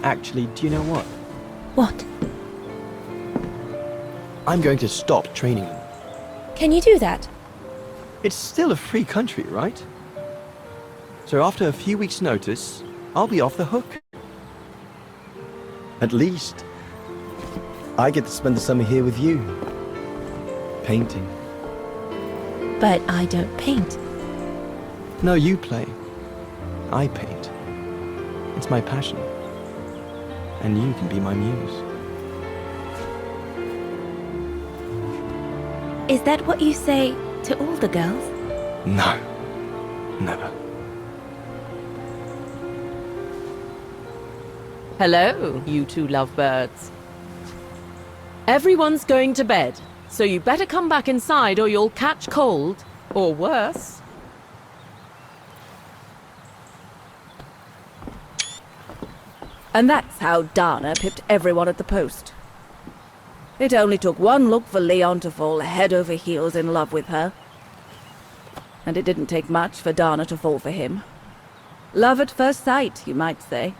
Actually, do you know what?
What?
I'm going to stop training them.
Can you do that?
It's still a free country, right? So after a few weeks' notice, I'll be off the hook. At least, I get to spend the summer here with you. Painting.
But I don't paint.
No, you play. I paint. It's my passion. And you can be my muse.
Is that what you say to all the girls?
No. Never.
Hello, you two lovebirds. Everyone's going to bed, so you better come back inside or you'll catch cold, or worse.
And that's how Dana pipped everyone at the post. It only took one look for Leon to fall head over heels in love with her. And it didn't take much for Dana to fall for him. Love at first sight, you might say.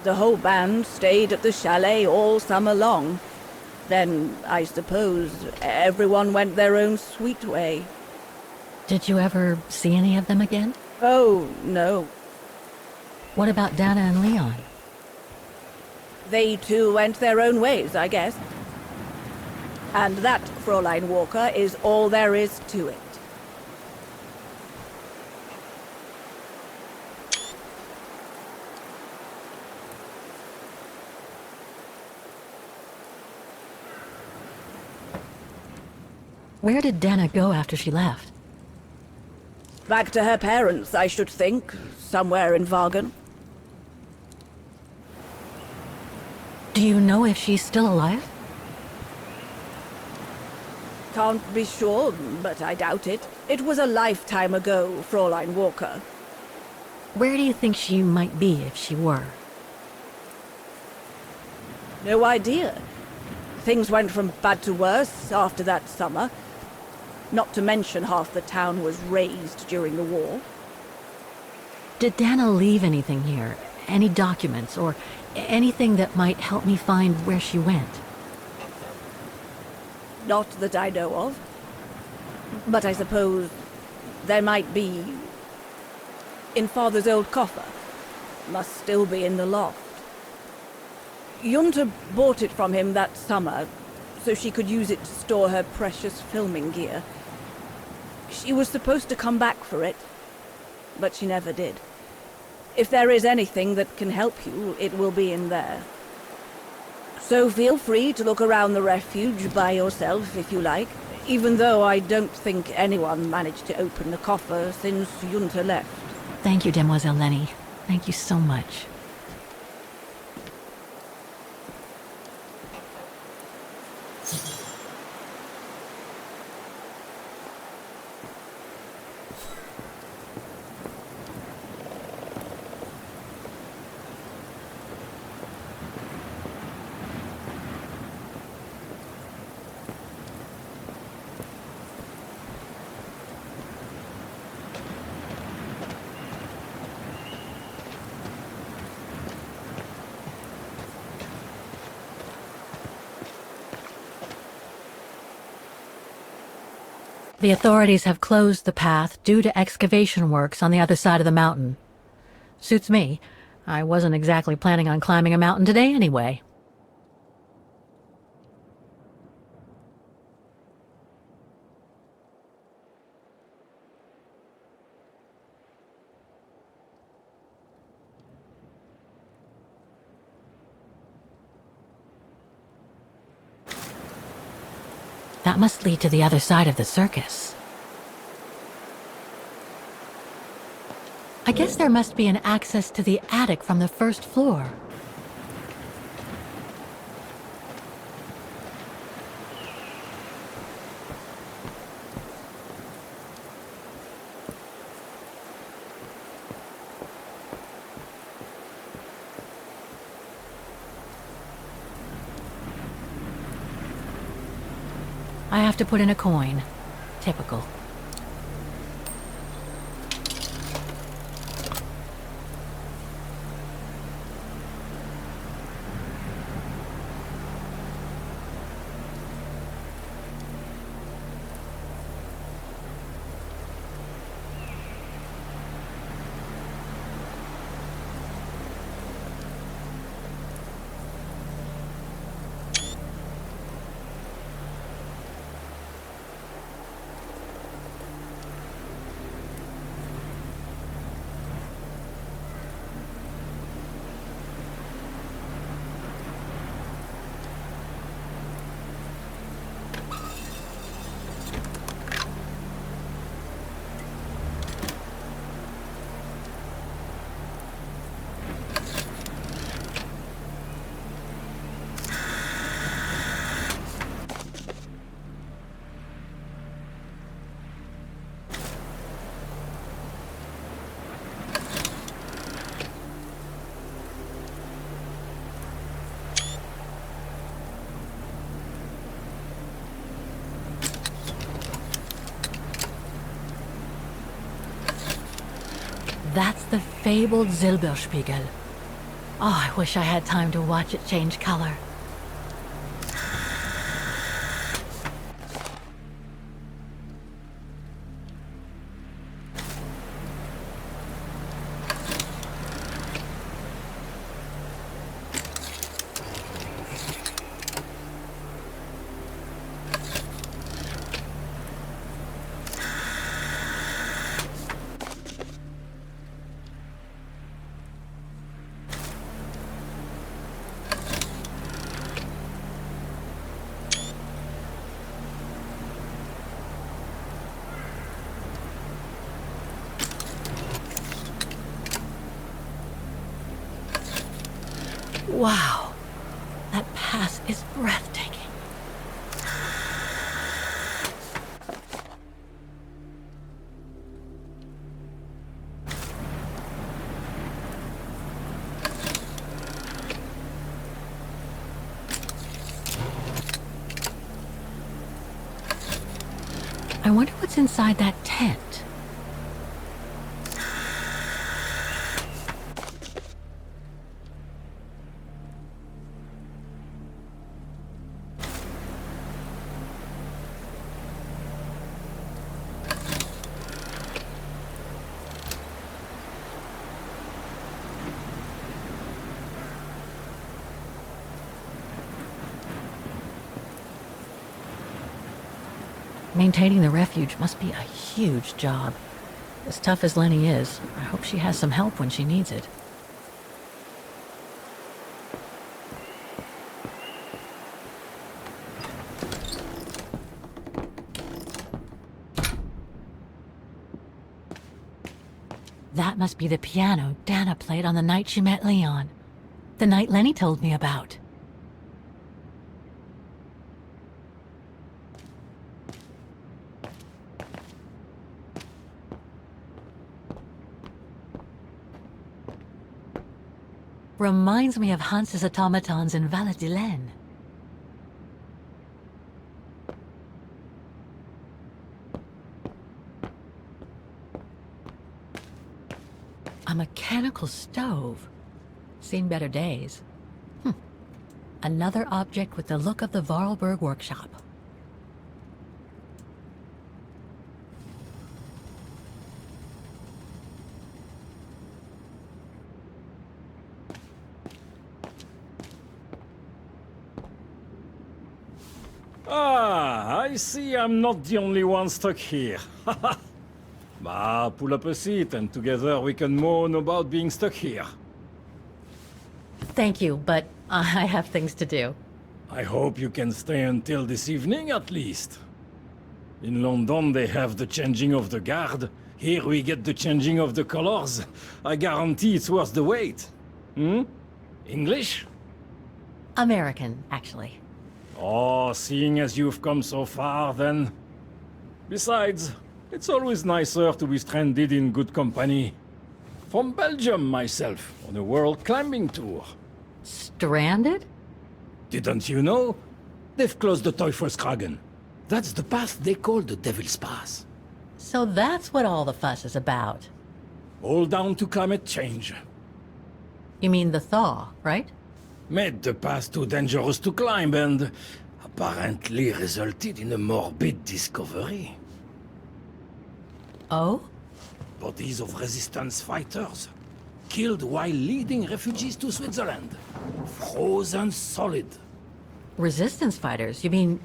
The whole band stayed at the chalet all summer long. Then, I suppose, everyone went their own sweet way.
Did you ever see any of them again?
Oh, no.
What about Dana and Leon?
They too went their own ways, I guess. And that, Fräulein Walker, is all there is to it.
Where did Dana go after she left?
Back to her parents, I should think. Somewhere in Wagen.
Do you know if she's still alive?
Can't be sure, but I doubt it. It was a lifetime ago, Fräulein Walker.
Where do you think she might be if she were?
No idea. Things went from bad to worse after that summer. Not to mention half the town was razed during the war.
Did Dana leave anything here? Any documents or anything that might help me find where she went?
Not that I know of. But I suppose there might be in Father's old coffer. Must still be in the loft. Junta bought it from him that summer, so she could use it to store her precious filming gear. She was supposed to come back for it, but she never did. If there is anything that can help you, it will be in there. So feel free to look around the refuge by yourself if you like, even though I don't think anyone managed to open the coffer since Junta left.
Thank you, Demoiselle Leni. Thank you so much. The authorities have closed the path due to excavation works on the other side of the mountain. Suits me. I wasn't exactly planning on climbing a mountain today anyway. That must lead to the other side of the circus. I guess there must be an access to the attic from the first floor. I have to put in a coin. Typical. That's the fabled Silberspiegel. Oh, I wish I had time to watch it change color. Wow, that pass is breathtaking. I wonder what's inside that tent. Maintaining the refuge must be a huge job. As tough as Leni is, I hope she has some help when she needs it. That must be the piano Dana played on the night she met Leon. The night Leni told me about. Reminds me of Hans's automatons in Valais de Laine. A mechanical stove. Seen better days. Another object with the look of the Voralberg workshop.
Ah, I see I'm not the only one stuck here. Bah, pull up a seat and together we can moan about being stuck here.
Thank you, but I have things to do.
I hope you can stay until this evening at least. In London they have the changing of the guard. Here we get the changing of the colors. I guarantee it's worth the wait. English?
American, actually.
Oh, seeing as you've come so far, then. Besides, it's always nicer to be stranded in good company. From Belgium, myself, on a world climbing tour.
Stranded?
Didn't you know? They've closed the Teufelskragen. That's the path they call the Devil's Pass.
So that's what all the fuss is about.
All down to climate change.
You mean the thaw, right?
Made the path too dangerous to climb and apparently resulted in a morbid discovery.
Oh?
Bodies of resistance fighters, killed while leading refugees to Switzerland. Frozen solid.
Resistance fighters? You mean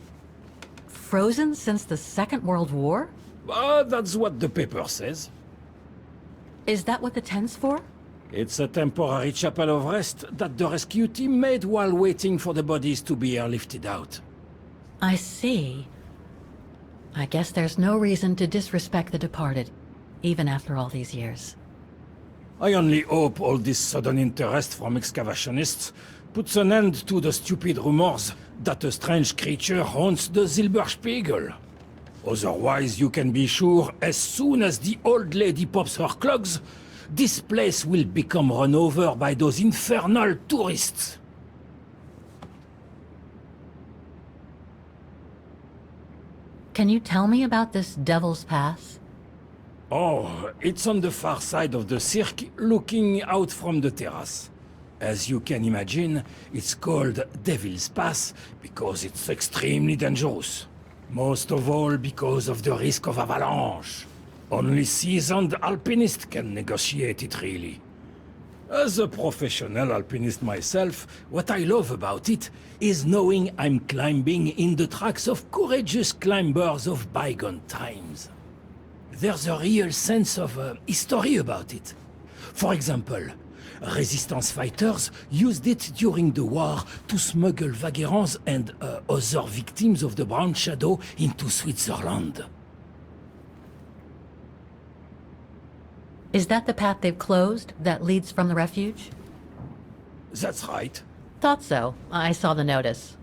frozen since the Second World War?
That's what the paper says.
Is that what the tent's for?
It's a temporary chapel of rest that the rescue team made while waiting for the bodies to be airlifted out.
I see. I guess there's no reason to disrespect the departed, even after all these years.
I only hope all this sudden interest from excavationists puts an end to the stupid rumors that a strange creature haunts the Silberspiegel. Otherwise, you can be sure as soon as the old lady pops her clogs, this place will become run over by those infernal tourists.
Can you tell me about this Devil's Pass?
Oh, it's on the far side of the cirque, looking out from the terrace. As you can imagine, it's called Devil's Pass because it's extremely dangerous. Most of all because of the risk of avalanche. Only seasoned alpinists can negotiate it, really. As a professional alpinist myself, what I love about it is knowing I'm climbing in the tracks of courageous climbers of bygone times. There's a real sense of history about it. For example, resistance fighters used it during the war to smuggle vagrants and other victims of the Brown Shadow into Switzerland.
Is that the path they've closed that leads from the refuge?
That's right.
Thought so. I saw the notice.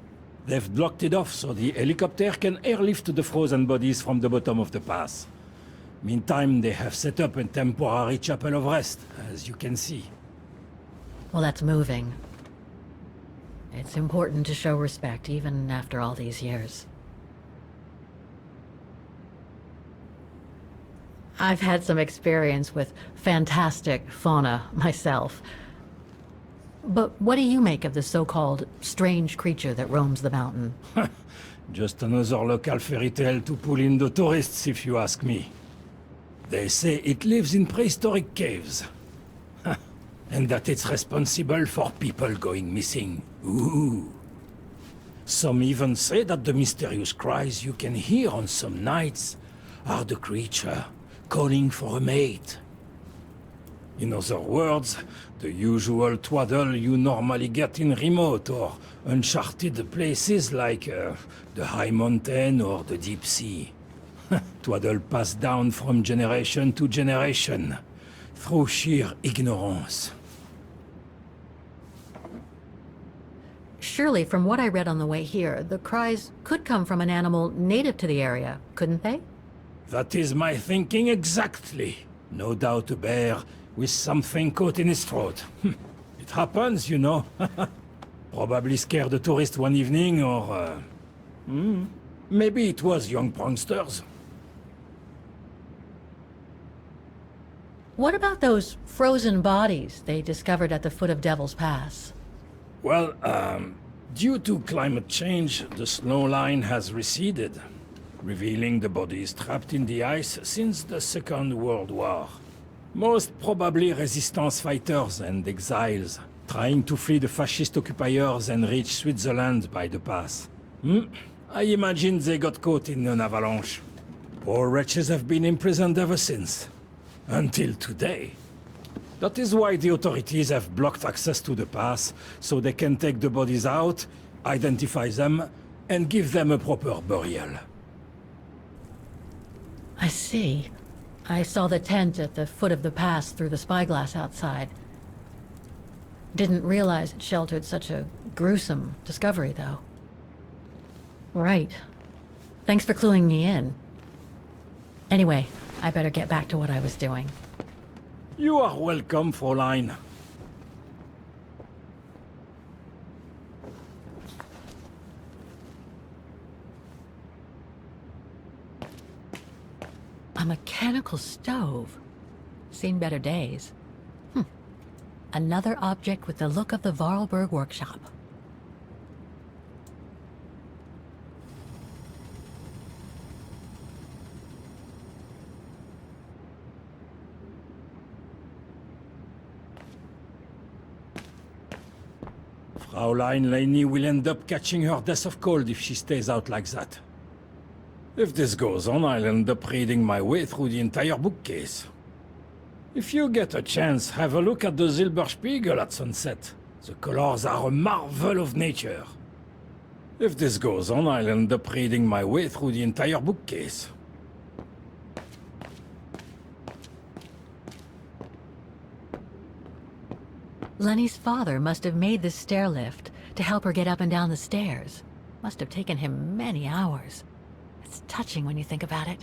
They've blocked it off so the helicopter can airlift the frozen bodies from the bottom of the pass. Meantime, they have set up a temporary chapel of rest, as you can see.
Well, that's moving. It's important to show respect, even after all these years. I've had some experience with fantastic fauna myself. But what do you make of the so-called strange creature that roams the mountain?
Just another local fairy tale to pull in the tourists, if you ask me. They say it lives in prehistoric caves. And that it's responsible for people going missing. Ooh. Some even say that the mysterious cries you can hear on some nights are the creature calling for a mate. In other words, the usual twaddle you normally get in remote or uncharted places like the high mountain or the deep sea. Twaddle passed down from generation to generation, through sheer ignorance.
Surely, from what I read on the way here, the cries could come from an animal native to the area, couldn't they?
That is my thinking exactly. No doubt a bear with something caught in his throat. It happens, you know. Probably scared a tourist one evening, or... maybe it was young pranksters.
What about those frozen bodies they discovered at the foot of Devil's Pass?
Well, due to climate change, the snow line has receded, revealing the bodies trapped in the ice since the Second World War. Most probably resistance fighters and exiles, trying to flee the fascist occupiers and reach Switzerland by the pass. I imagine they got caught in an avalanche. Poor wretches have been imprisoned ever since. Until today. That is why the authorities have blocked access to the pass, so they can take the bodies out, identify them, and give them a proper burial.
I see. I saw the tent at the foot of the pass through the spyglass outside. Didn't realize it sheltered such a gruesome discovery, though. Right. Thanks for cluing me in. Anyway, I better get back to what I was doing.
You are welcome, Fräulein.
A mechanical stove. Seen better days. Another object with the look of the Voralberg workshop.
Fraulein Leni will end up catching her death of cold if she stays out like that. If this goes on, I'll end up reading my way through the entire bookcase. If you get a chance, have a look at the Silberspiegel at sunset. The colors are a marvel of nature. If this goes on, I'll end up reading my way through the entire bookcase.
Leni's father must have made this stair lift to help her get up and down the stairs. Must have taken him many hours. It's touching when you think about it.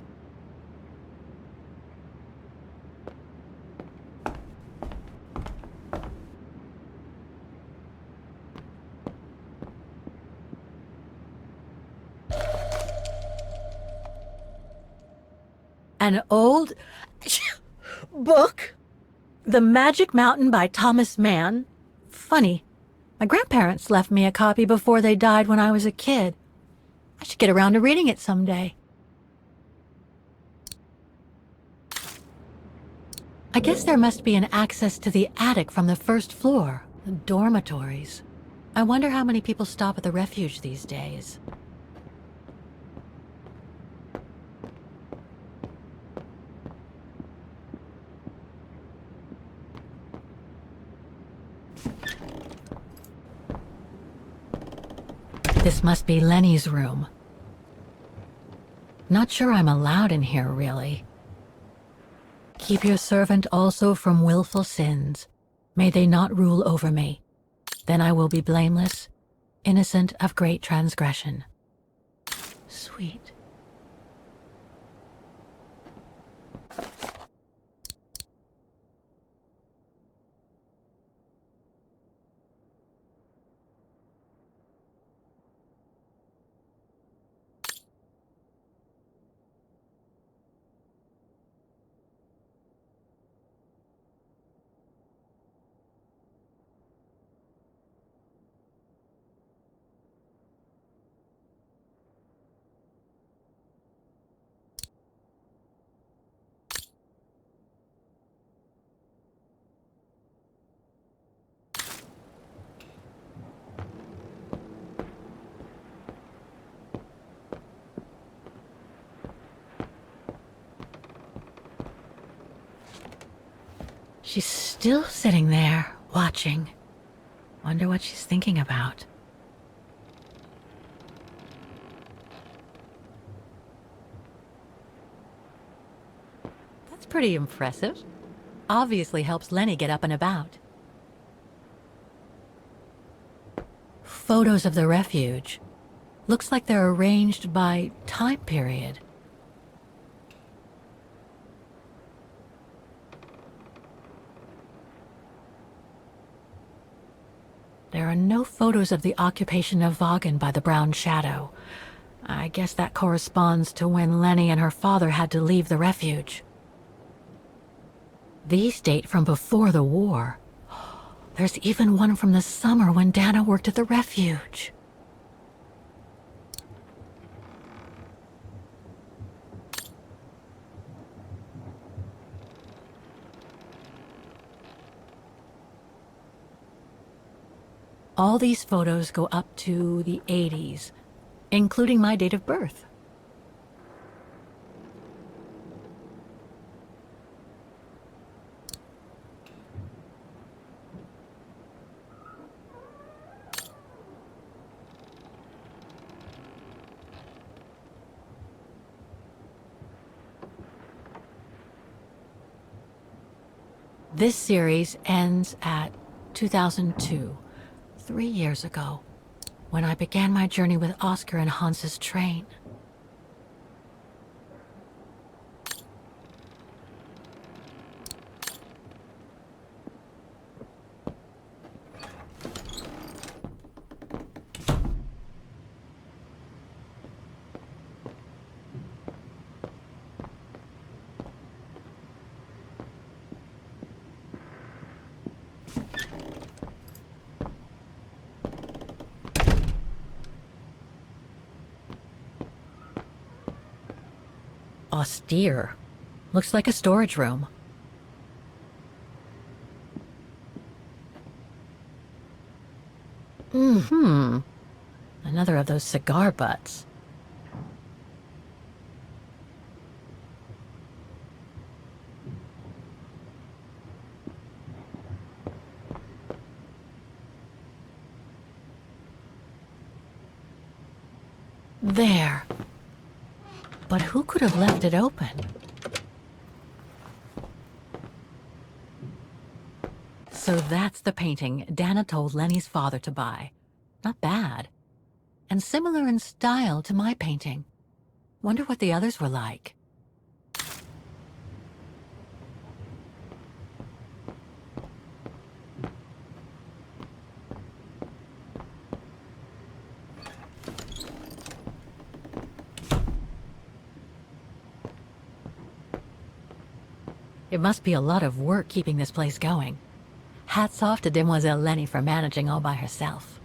An old book? The Magic Mountain by Thomas Mann? Funny. My grandparents left me a copy before they died when I was a kid. I should get around to reading it someday. I guess there must be an access to the attic from the first floor, the dormitories. I wonder how many people stop at the refuge these days. This must be Leni's room. Not sure I'm allowed in here, really. Keep your servant also from willful sins. May they not rule over me. Then I will be blameless, innocent of great transgression. Sweet. She's still sitting there, watching. Wonder what she's thinking about. That's pretty impressive. Obviously helps Leni get up and about. Photos of the refuge. Looks like they're arranged by time period. There are no photos of the occupation of Wagen by the Brown Shadow. I guess that corresponds to when Leni and her father had to leave the refuge. These date from before the war. There's even one from the summer when Dana worked at the refuge. All these photos go up to the 80s, including my date of birth. This series ends at 2002. 3 years ago, when I began my journey with Oskar and Hans's train. austere. Looks like a storage room. Another of those cigar butts. There. But who could have left it open? So that's the painting Dana told Leni's father to buy. Not bad. And similar in style to my painting. Wonder what the others were like. It must be a lot of work keeping this place going. Hats off to Demoiselle Leni for managing all by herself.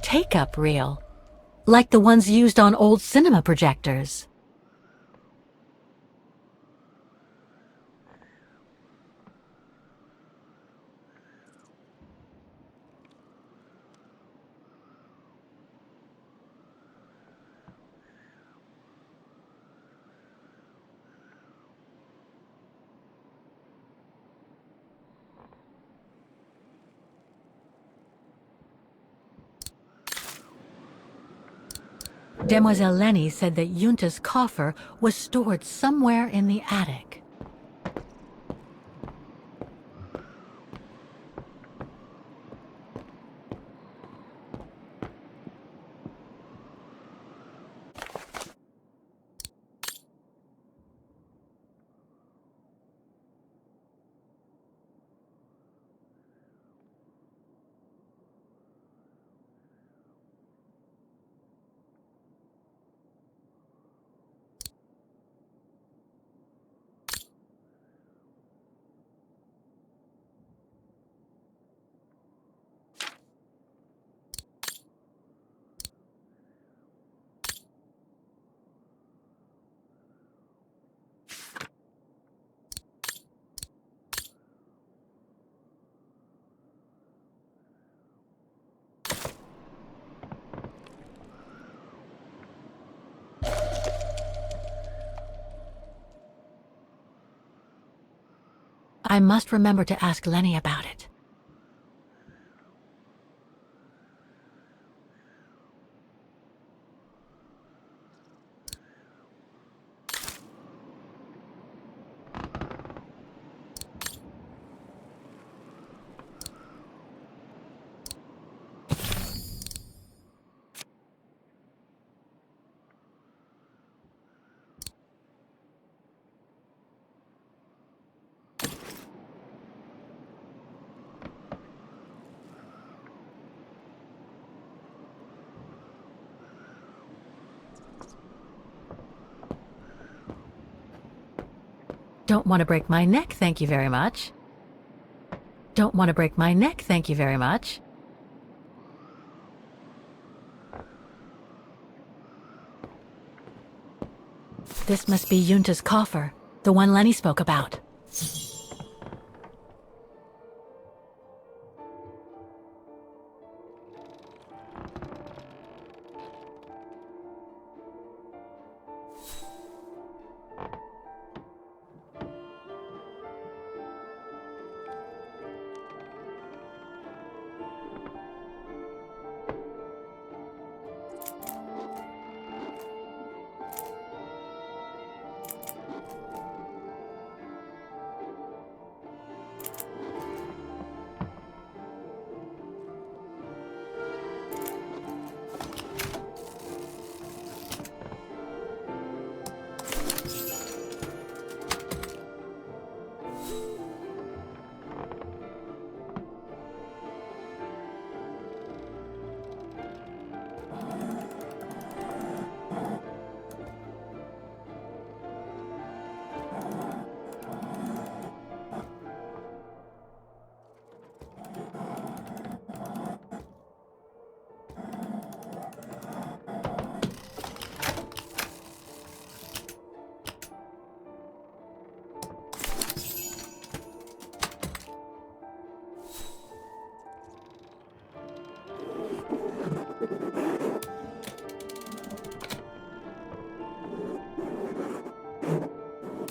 Take-up reel, like the ones used on old cinema projectors. Demoiselle Leni said that Yunta's coffer was stored somewhere in the attic. I must remember to ask Leni about it. Don't want to break my neck, thank you very much. Don't want to break my neck, thank you very much. This must be Yunta's coffer, the one Leni spoke about.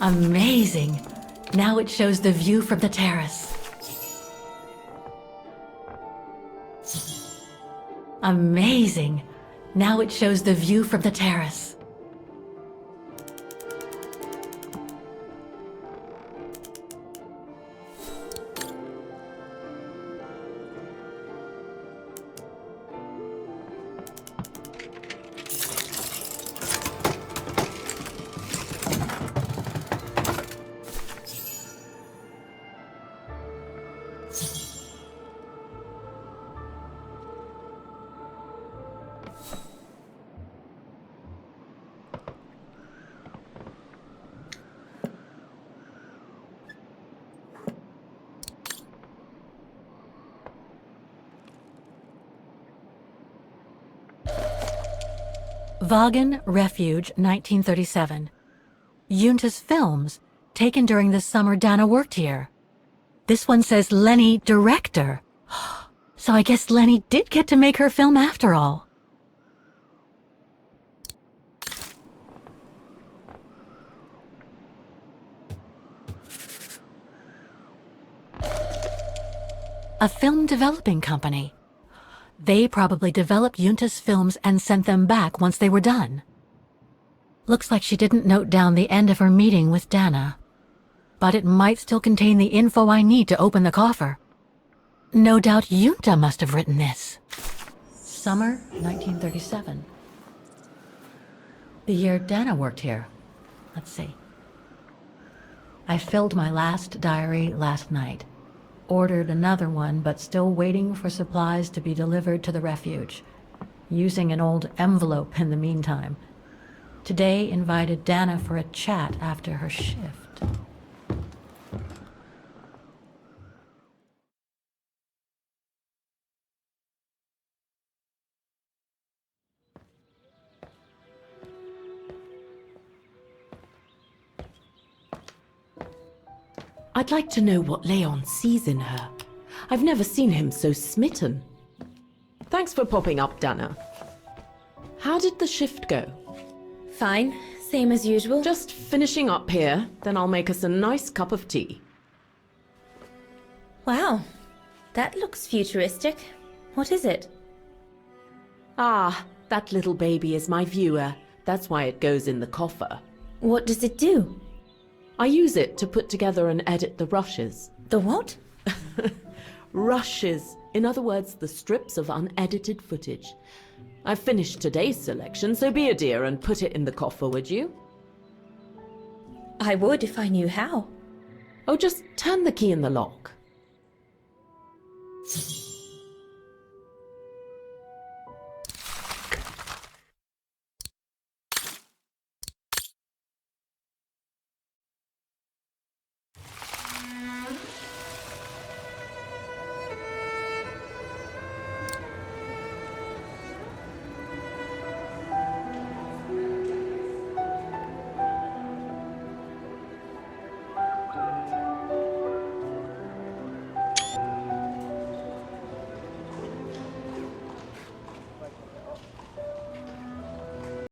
Amazing! Now it shows the view from the terrace. Amazing! Now it shows the view from the terrace. Wagen, Refuge, 1937. Junta's films, taken during the summer Dana worked here. This one says Leni, director. So I guess Leni did get to make her film after all. A film developing company. They probably developed Junta's films and sent them back once they were done. Looks like she didn't note down the end of her meeting with Dana. But it might still contain the info I need to open the coffer. No doubt Junta must have written this. Summer 1937. The year Dana worked here. Let's see. I filled my last diary last night. Ordered another one, but still waiting for supplies to be delivered to the refuge. Using an old envelope in the meantime. Today invited Dana for a chat after her shift.
I'd like to know what Leon sees in her. I've never seen him so smitten. Thanks for popping up, Dana. How did the shift go?
Fine, same as usual.
Just finishing up here, then I'll make us a nice cup of tea.
Wow, that looks futuristic. What is it?
Ah, that little baby is my viewer. That's why it goes in the coffer.
What does it do?
I use it to put together and edit the rushes.
The what?
Rushes. In other words, the strips of unedited footage. I've finished today's selection, so be a dear and put it in the coffer, would you?
I would if I knew how.
Oh, just turn the key in the lock.